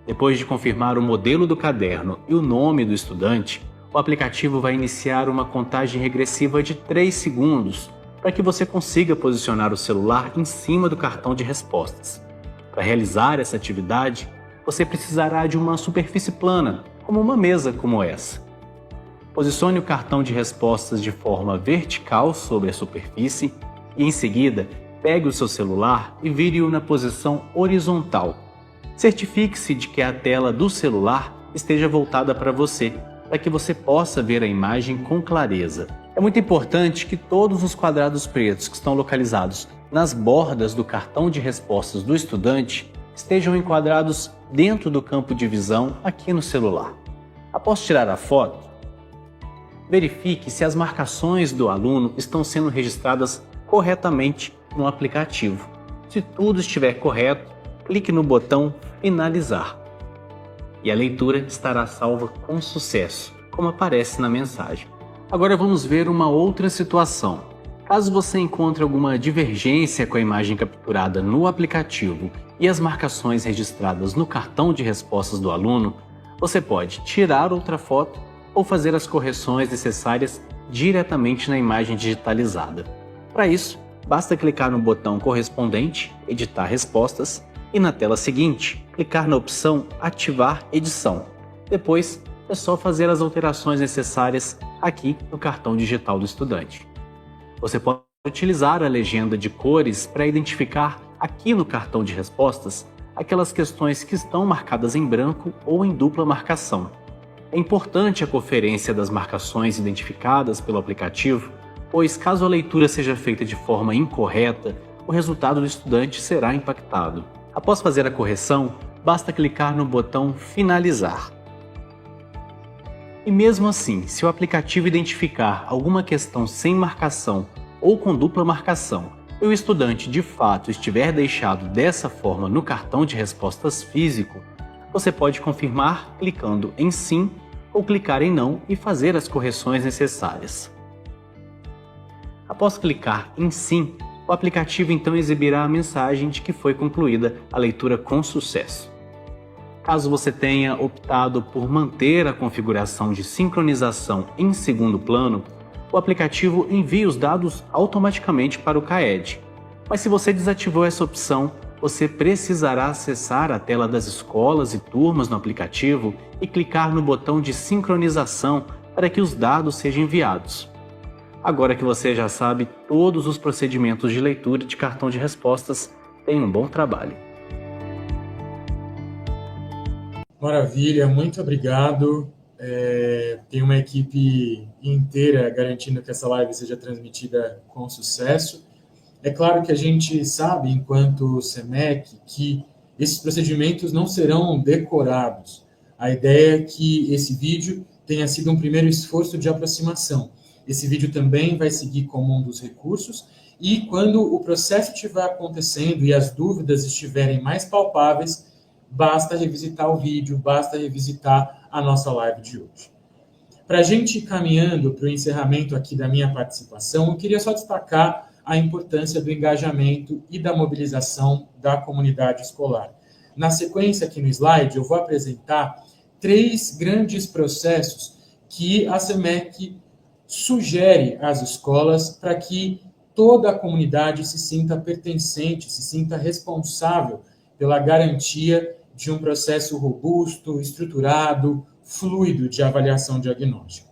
Depois de confirmar o modelo do caderno e o nome do estudante, o aplicativo vai iniciar uma contagem regressiva de 3 segundos para que você consiga posicionar o celular em cima do cartão de respostas. Para realizar essa atividade, você precisará de uma superfície plana, como uma mesa como essa. Posicione o cartão de respostas de forma vertical sobre a superfície e, em seguida, pegue o seu celular e vire-o na posição horizontal. Certifique-se de que a tela do celular esteja voltada para você, para que você possa ver a imagem com clareza. É muito importante que todos os quadrados pretos que estão localizados nas bordas do cartão de respostas do estudante estejam enquadrados dentro do campo de visão aqui no celular. Após tirar a foto, verifique se as marcações do aluno estão sendo registradas corretamente no aplicativo. Se tudo estiver correto, clique no botão Finalizar e a leitura estará salva com sucesso, como aparece na mensagem. Agora vamos ver uma outra situação. Caso você encontre alguma divergência com a imagem capturada no aplicativo e as marcações registradas no cartão de respostas do aluno, você pode tirar outra foto ou fazer as correções necessárias diretamente na imagem digitalizada. Para isso, basta clicar no botão correspondente, Editar respostas, e na tela seguinte, clicar na opção Ativar edição. Depois, é só fazer as alterações necessárias aqui no cartão digital do estudante. Você pode utilizar a legenda de cores para identificar aqui no cartão de respostas aquelas questões que estão marcadas em branco ou em dupla marcação. É importante a conferência das marcações identificadas pelo aplicativo, pois caso a leitura seja feita de forma incorreta, o resultado do estudante será impactado. Após fazer a correção, basta clicar no botão Finalizar. E mesmo assim, se o aplicativo identificar alguma questão sem marcação ou com dupla marcação e o estudante de fato estiver deixado dessa forma no cartão de respostas físico, você pode confirmar clicando em Sim ou clicar em Não e fazer as correções necessárias. Após clicar em Sim, o aplicativo então exibirá a mensagem de que foi concluída a leitura com sucesso. Caso você tenha optado por manter a configuração de sincronização em segundo plano, o aplicativo envia os dados automaticamente para o CAED. Mas se você desativou essa opção, você precisará acessar a tela das escolas e turmas no aplicativo e clicar no botão de sincronização para que os dados sejam enviados. Agora que você já sabe todos os procedimentos de leitura de cartão de respostas, tenha um bom trabalho. Maravilha, muito obrigado. Tem uma equipe inteira garantindo que essa live seja transmitida com sucesso. É claro que a gente sabe, enquanto SEMEC, que esses procedimentos não serão decorados. A ideia é que esse vídeo tenha sido um primeiro esforço de aproximação. Esse vídeo também vai seguir como um dos recursos e quando o processo estiver acontecendo e as dúvidas estiverem mais palpáveis, basta revisitar o vídeo, basta revisitar a nossa live de hoje. Para a gente ir caminhando para o encerramento aqui da minha participação, eu queria só destacar a importância do engajamento e da mobilização da comunidade escolar. Na sequência aqui no slide, eu vou apresentar 3 grandes processos que a SEMEC sugere às escolas para que toda a comunidade se sinta pertencente, se sinta responsável pela garantia de um processo robusto, estruturado, fluido de avaliação diagnóstica.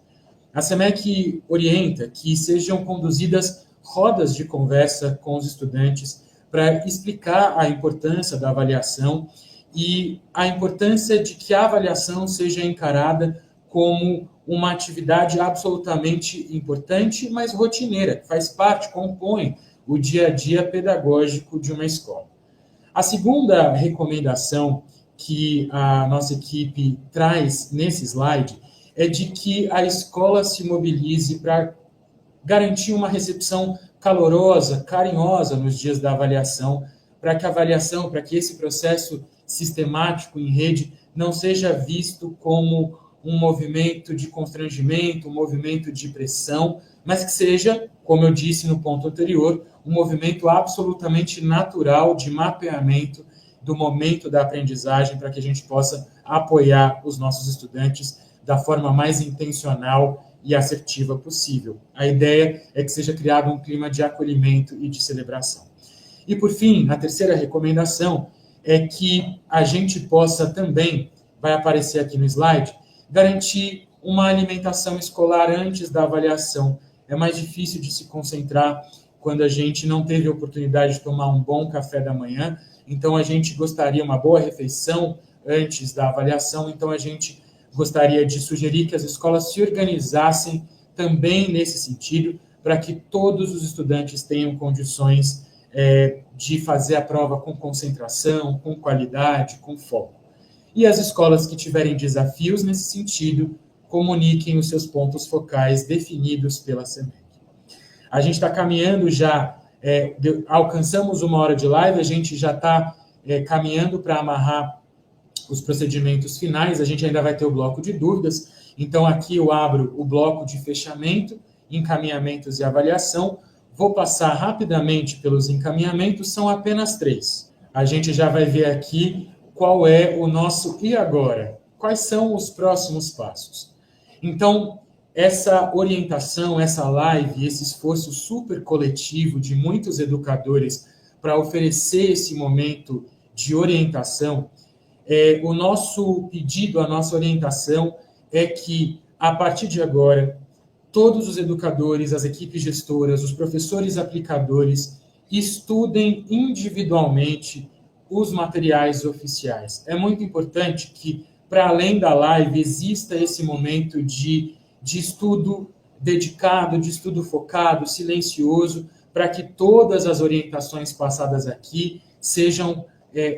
A SEMEC orienta que sejam conduzidas rodas de conversa com os estudantes para explicar a importância da avaliação e a importância de que a avaliação seja encarada como uma atividade absolutamente importante, mas rotineira, que faz parte, compõe o dia a dia pedagógico de uma escola. A segunda recomendação que a nossa equipe traz nesse slide é de que a escola se mobilize para garantir uma recepção calorosa, carinhosa nos dias da avaliação, para que esse processo sistemático em rede não seja visto como um movimento de constrangimento, um movimento de pressão, mas que seja, como eu disse no ponto anterior, um movimento absolutamente natural de mapeamento do momento da aprendizagem para que a gente possa apoiar os nossos estudantes da forma mais intencional e assertiva possível. A ideia é que seja criado um clima de acolhimento e de celebração. E, por fim, a terceira recomendação é que a gente possa também, vai aparecer aqui no slide, garantir uma alimentação escolar antes da avaliação. É mais difícil de se concentrar quando a gente não teve a oportunidade de tomar um bom café da manhã, então a gente gostaria uma boa refeição antes da avaliação, então a gente gostaria de sugerir que as escolas se organizassem também nesse sentido, para que todos os estudantes tenham condições de fazer a prova com concentração, com qualidade, com foco. E as escolas que tiverem desafios nesse sentido, comuniquem os seus pontos focais definidos pela SEMEC. A gente está caminhando já, alcançamos 1 hora de live, a gente já está caminhando para amarrar os procedimentos finais, a gente ainda vai ter o bloco de dúvidas, então aqui eu abro o bloco de fechamento, encaminhamentos e avaliação, vou passar rapidamente pelos encaminhamentos, são apenas 3. A gente já vai ver aqui qual é o nosso e agora? Quais são os próximos passos? Então, essa orientação, essa live, esse esforço super coletivo de muitos educadores para oferecer esse momento de orientação, o nosso pedido, a nossa orientação é que, a partir de agora, todos os educadores, as equipes gestoras, os professores aplicadores, estudem individualmente os materiais oficiais. É muito importante que, para além da live, exista esse momento de estudo dedicado, de estudo focado, silencioso, para que todas as orientações passadas aqui sejam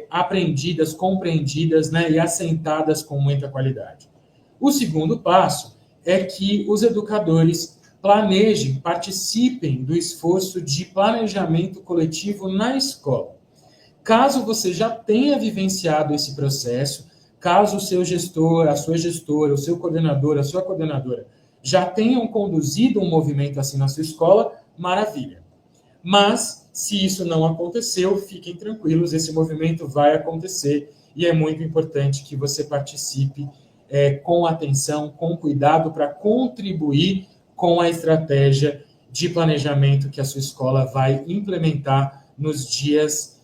aprendidas, compreendidas, né, e assentadas com muita qualidade. O segundo passo é que os educadores planejem, participem do esforço de planejamento coletivo na escola. Caso você já tenha vivenciado esse processo, caso o seu gestor, a sua gestora, o seu coordenador, a sua coordenadora já tenham conduzido um movimento assim na sua escola, maravilha. Mas, se isso não aconteceu, fiquem tranquilos, esse movimento vai acontecer e é muito importante que você participe com atenção, com cuidado, para contribuir com a estratégia de planejamento que a sua escola vai implementar nos dias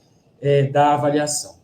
da avaliação.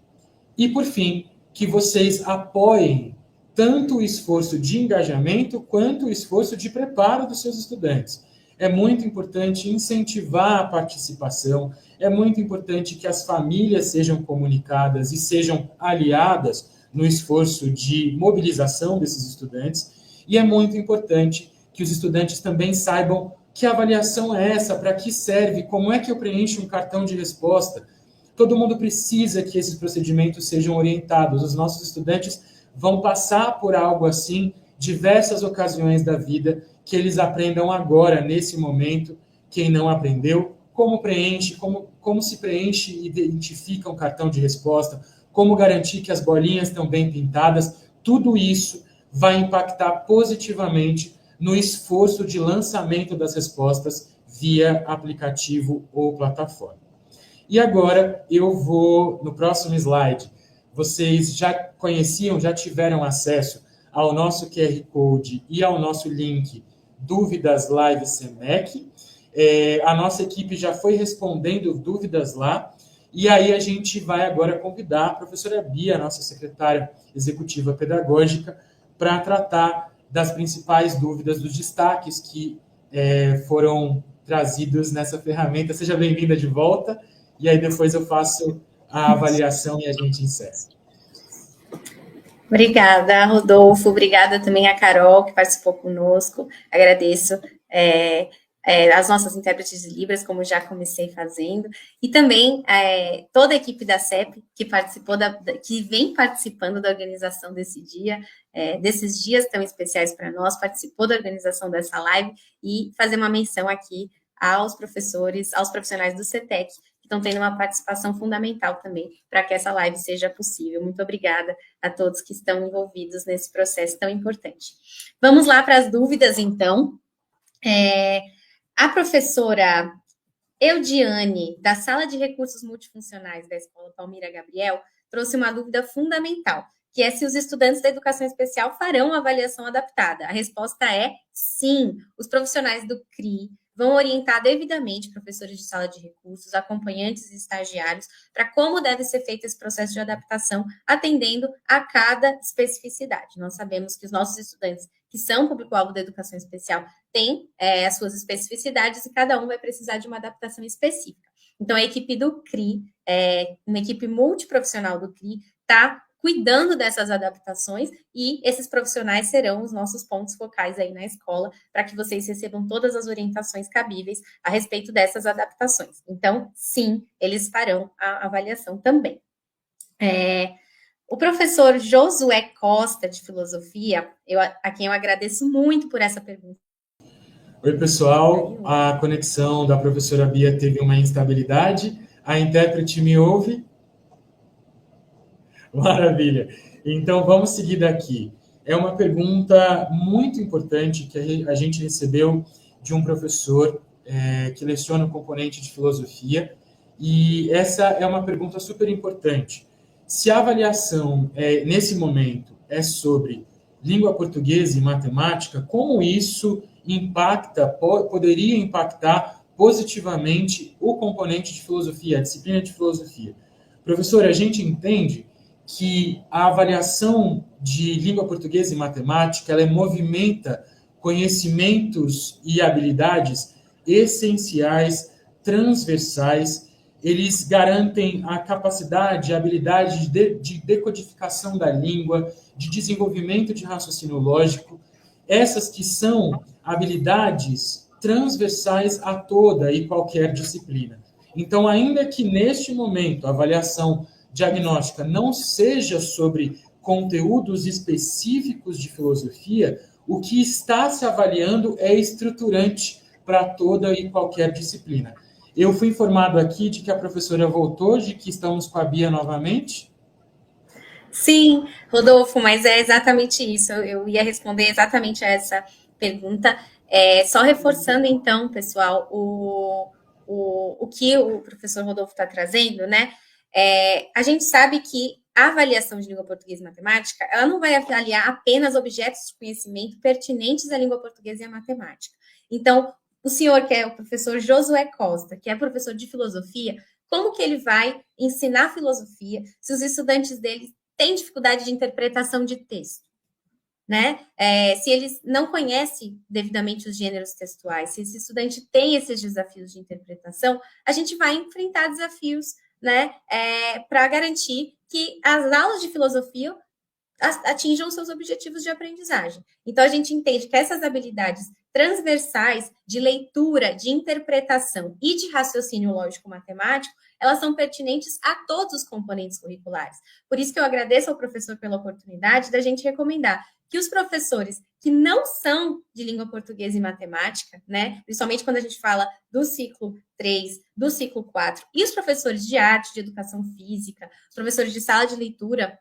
E, por fim, que vocês apoiem tanto o esforço de engajamento quanto o esforço de preparo dos seus estudantes. É muito importante incentivar a participação, é muito importante que as famílias sejam comunicadas e sejam aliadas no esforço de mobilização desses estudantes, e é muito importante que os estudantes também saibam que avaliação é essa, para que serve, como é que eu preencho um cartão de resposta. Todo mundo precisa que esses procedimentos sejam orientados. Os nossos estudantes vão passar por algo assim diversas ocasiões da vida, que eles aprendam agora, nesse momento, quem não aprendeu, como preenche, como se preenche e identifica um cartão de resposta, como garantir que as bolinhas estão bem pintadas. Tudo isso vai impactar positivamente no esforço de lançamento das respostas via aplicativo ou plataforma. E agora eu vou, no próximo slide, vocês já conheciam, já tiveram acesso ao nosso QR Code e ao nosso link Dúvidas Live SEMEC. A nossa equipe já foi respondendo dúvidas lá, e aí a gente vai agora convidar a professora Bia, a nossa secretária executiva pedagógica, para tratar das principais dúvidas, dos destaques que foram trazidos nessa ferramenta. Seja bem-vinda de volta, e aí depois eu faço a avaliação e a gente encerra. Obrigada, Rodolfo. Obrigada também a Carol, que participou conosco. Agradeço as nossas intérpretes de Libras, como já comecei fazendo, e também toda a equipe da CEP, que participou, que vem participando da organização desse dia, desses dias tão especiais para nós, participou da organização dessa live, e fazer uma menção aqui aos professores, aos profissionais do CETEC, estão tendo uma participação fundamental também para que essa live seja possível. Muito obrigada a todos que estão envolvidos nesse processo tão importante. Vamos lá para as dúvidas, então. A professora Eudiane, da Sala de Recursos Multifuncionais da Escola Palmira Gabriel, trouxe uma dúvida fundamental, que é se os estudantes da educação especial farão avaliação adaptada. A resposta é sim. Os profissionais do CRI vão orientar devidamente professores de sala de recursos, acompanhantes e estagiários para como deve ser feito esse processo de adaptação, atendendo a cada especificidade. Nós sabemos que os nossos estudantes, que são público-alvo da educação especial, têm as suas especificidades e cada um vai precisar de uma adaptação específica. Então, a equipe do CRI, uma equipe multiprofissional do CRI, está cuidando dessas adaptações, e esses profissionais serão os nossos pontos focais aí na escola, para que vocês recebam todas as orientações cabíveis a respeito dessas adaptações. Então, sim, eles farão a avaliação também. O professor Josué Costa, de Filosofia, a quem eu agradeço muito por essa pergunta. Oi, pessoal. A conexão da professora Bia teve uma instabilidade. A intérprete me ouve? Maravilha. Então, vamos seguir daqui. É uma pergunta muito importante que a gente recebeu de um professor que leciona o componente de filosofia, e essa é uma pergunta super importante. Se a avaliação, nesse momento, é sobre língua portuguesa e matemática, como isso poderia impactar positivamente o componente de filosofia, a disciplina de filosofia? Professor, a gente entende que a avaliação de língua portuguesa e matemática, ela movimenta conhecimentos e habilidades essenciais, transversais. Eles garantem a capacidade, a habilidade de decodificação da língua, de desenvolvimento de raciocínio lógico, essas que são habilidades transversais a toda e qualquer disciplina. Então, ainda que neste momento a avaliação diagnóstica não seja sobre conteúdos específicos de filosofia, o que está se avaliando é estruturante para toda e qualquer disciplina. Eu fui informado aqui de que a professora voltou, de que estamos com a Bia novamente. Sim, Rodolfo, mas é exatamente isso. Eu ia responder exatamente a essa pergunta. Só reforçando, então, pessoal, o que o professor Rodolfo está trazendo, né? A gente sabe que a avaliação de língua portuguesa e matemática, ela não vai avaliar apenas objetos de conhecimento pertinentes à língua portuguesa e à matemática. Então, o senhor, que é o professor Josué Costa, que é professor de filosofia, como que ele vai ensinar filosofia se os estudantes dele têm dificuldade de interpretação de texto? Né? Se eles não conhecem devidamente os gêneros textuais, se esse estudante tem esses desafios de interpretação, a gente vai enfrentar desafios, né, para garantir que as aulas de filosofia atinjam seus objetivos de aprendizagem. Então, a gente entende que essas habilidades transversais de leitura, de interpretação e de raciocínio lógico-matemático, elas são pertinentes a todos os componentes curriculares. Por isso que eu agradeço ao professor pela oportunidade da gente recomendar que os professores que não são de língua portuguesa e matemática, né, principalmente quando a gente fala do ciclo 3, do ciclo 4, e os professores de arte, de educação física, os professores de sala de leitura,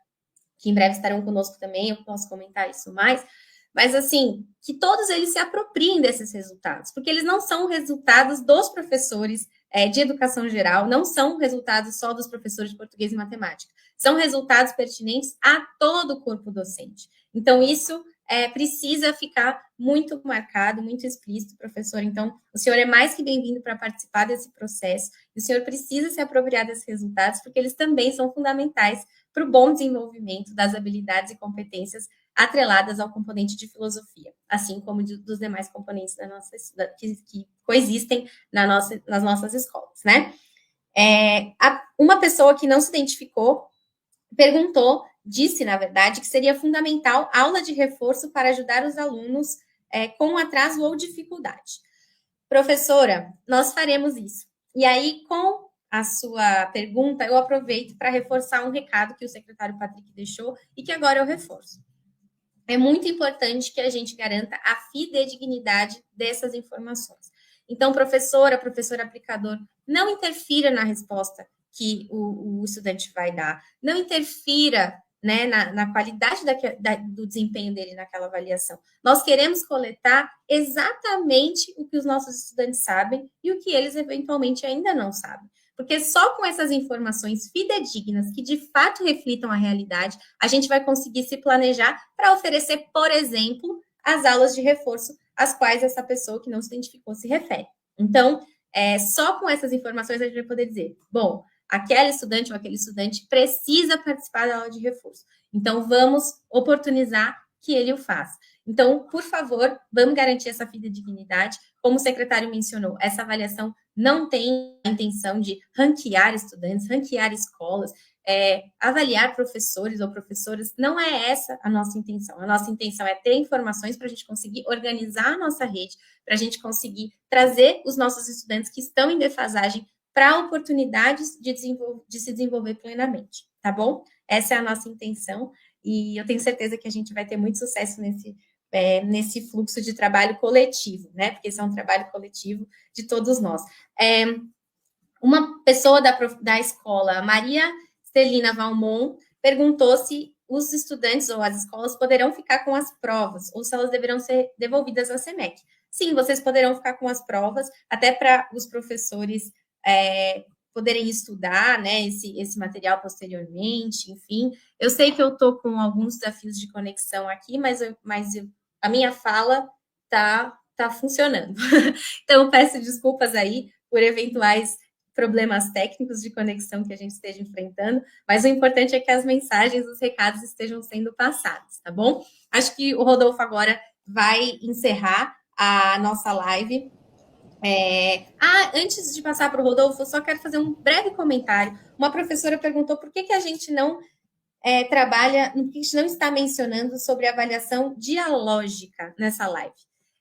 que em breve estarão conosco também, eu posso comentar isso mais, mas assim, que todos eles se apropriem desses resultados, porque eles não são resultados dos professores de educação geral, não são resultados só dos professores de português e matemática, são resultados pertinentes a todo o corpo docente. Então, isso precisa ficar muito marcado, muito explícito, professor. Então, o senhor é mais que bem-vindo para participar desse processo, e o senhor precisa se apropriar desses resultados, porque eles também são fundamentais para o bom desenvolvimento das habilidades e competências atreladas ao componente de filosofia, assim como dos demais componentes da nossa, que coexistem nas nossas escolas, né? Uma pessoa que não se identificou perguntou disse, na verdade, que seria fundamental aula de reforço para ajudar os alunos com atraso ou dificuldade. Professora, nós faremos isso. E aí, com a sua pergunta, eu aproveito para reforçar um recado que o secretário Patrick deixou e que agora eu reforço. É muito importante que a gente garanta a fidedignidade dessas informações. Então, professor aplicador, não interfira na resposta que o estudante vai dar, não interfira, né, na qualidade do desempenho dele naquela avaliação. Nós queremos coletar exatamente o que os nossos estudantes sabem e o que eles eventualmente ainda não sabem. Porque só com essas informações fidedignas, que de fato reflitam a realidade, a gente vai conseguir se planejar para oferecer, por exemplo, as aulas de reforço às quais essa pessoa que não se identificou se refere. Então, só com essas informações a gente vai poder dizer, bom, aquele estudante ou aquele estudante precisa participar da aula de reforço. Então, vamos oportunizar que ele o faça. Então, por favor, vamos garantir essa fidedignidade. Como o secretário mencionou, essa avaliação não tem a intenção de ranquear estudantes, ranquear escolas, avaliar professores ou professoras. Não é essa a nossa intenção. A nossa intenção é ter informações para a gente conseguir organizar a nossa rede, para a gente conseguir trazer os nossos estudantes que estão em defasagem para oportunidades de se desenvolver plenamente, tá bom? Essa é a nossa intenção e eu tenho certeza que a gente vai ter muito sucesso nesse fluxo de trabalho coletivo, né? Porque esse é um trabalho coletivo de todos nós. Uma pessoa da escola, Maria Celina Valmont, perguntou se os estudantes ou as escolas poderão ficar com as provas ou se elas deverão ser devolvidas à SEMEC. Sim, vocês poderão ficar com as provas, até para os professores poderem estudar, né, esse material posteriormente, enfim. Eu sei que eu estou com alguns desafios de conexão aqui, mas a minha fala tá funcionando. Então, peço desculpas aí por eventuais problemas técnicos de conexão que a gente esteja enfrentando, mas o importante é que as mensagens, os recados estejam sendo passados, tá bom? Acho que o Rodolfo agora vai encerrar a nossa live. Antes de passar para o Rodolfo, eu só quero fazer um breve comentário. Uma professora perguntou por que a gente não trabalha, que a gente não está mencionando sobre avaliação dialógica nessa live.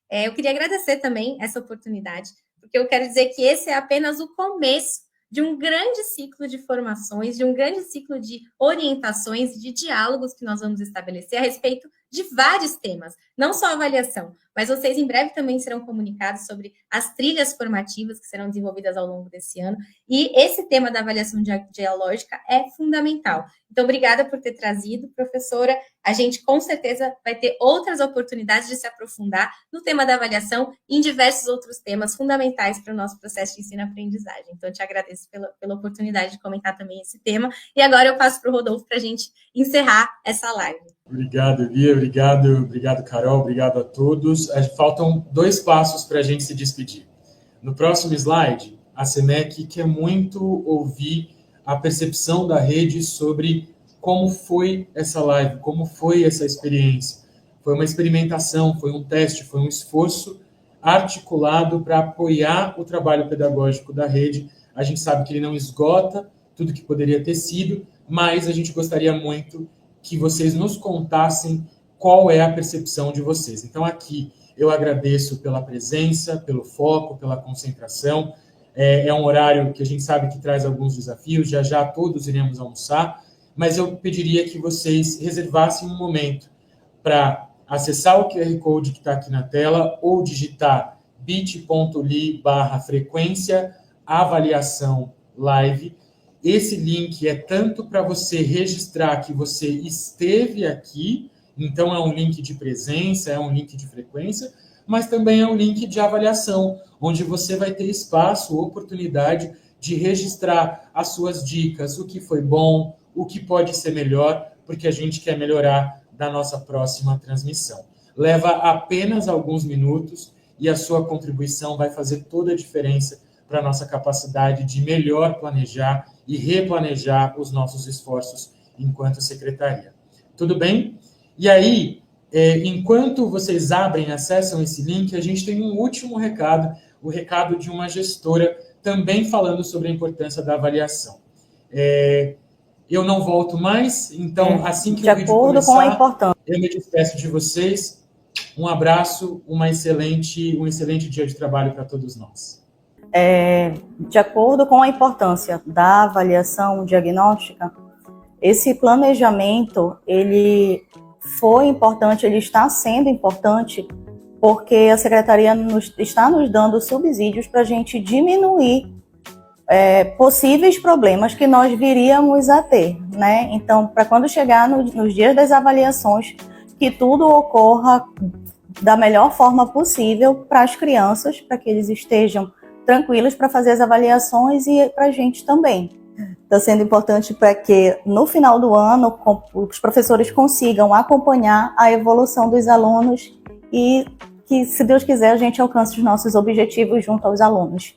Eu queria agradecer também essa oportunidade, porque eu quero dizer que esse é apenas o começo de um grande ciclo de formações, de um grande ciclo de orientações, de diálogos que nós vamos estabelecer a respeito de vários temas, não só avaliação, mas vocês em breve também serão comunicados sobre as trilhas formativas que serão desenvolvidas ao longo desse ano, e esse tema da avaliação dialógica é fundamental. Então, obrigada por ter trazido, professora. A gente, com certeza, vai ter outras oportunidades de se aprofundar no tema da avaliação e em diversos outros temas fundamentais para o nosso processo de ensino-aprendizagem. Então, eu te agradeço pela oportunidade de comentar também esse tema. E agora eu passo para o Rodolfo para a gente encerrar essa live. Obrigado, Bia. Obrigado, Carol. Obrigado a todos. Faltam 2 passos para a gente se despedir. No próximo slide, a SEMEC quer muito ouvir a percepção da rede sobre como foi essa live, como foi essa experiência. Foi uma experimentação, foi um teste, foi um esforço articulado para apoiar o trabalho pedagógico da rede. A gente sabe que ele não esgota tudo que poderia ter sido, mas a gente gostaria muito que vocês nos contassem qual é a percepção de vocês. Então, aqui, eu agradeço pela presença, pelo foco, pela concentração. É um horário que a gente sabe que traz alguns desafios, já todos iremos almoçar, mas eu pediria que vocês reservassem um momento para acessar o QR Code que está aqui na tela ou digitar bit.ly/frequência avaliação live. Esse link é tanto para você registrar que você esteve aqui, então é um link de presença, é um link de frequência, mas também é um link de avaliação, onde você vai ter espaço, oportunidade de registrar as suas dicas, o que foi bom, o que pode ser melhor, porque a gente quer melhorar da nossa próxima transmissão. Leva apenas alguns minutos e a sua contribuição vai fazer toda a diferença para a nossa capacidade de melhor planejar e replanejar os nossos esforços enquanto secretaria. Tudo bem? E aí, enquanto vocês abrem e acessam esse link, a gente tem um último recado, o recado de uma gestora também falando sobre a importância da avaliação. eu não volto mais, então assim que de o vídeo acordo começar, com a importância. eu me despeço de vocês. Um abraço, um excelente dia de trabalho para todos nós. De acordo com a importância da avaliação diagnóstica, esse planejamento, ele foi importante, ele está sendo importante, porque a Secretaria está nos dando subsídios para a gente diminuir possíveis problemas que nós viríamos a ter, né? Então, para quando chegar nos dias das avaliações, que tudo ocorra da melhor forma possível para as crianças, para que eles estejam tranquilos para fazer as avaliações e para a gente também. Está sendo importante para que, no final do ano, os professores consigam acompanhar a evolução dos alunos e que, se Deus quiser, a gente alcance os nossos objetivos junto aos alunos.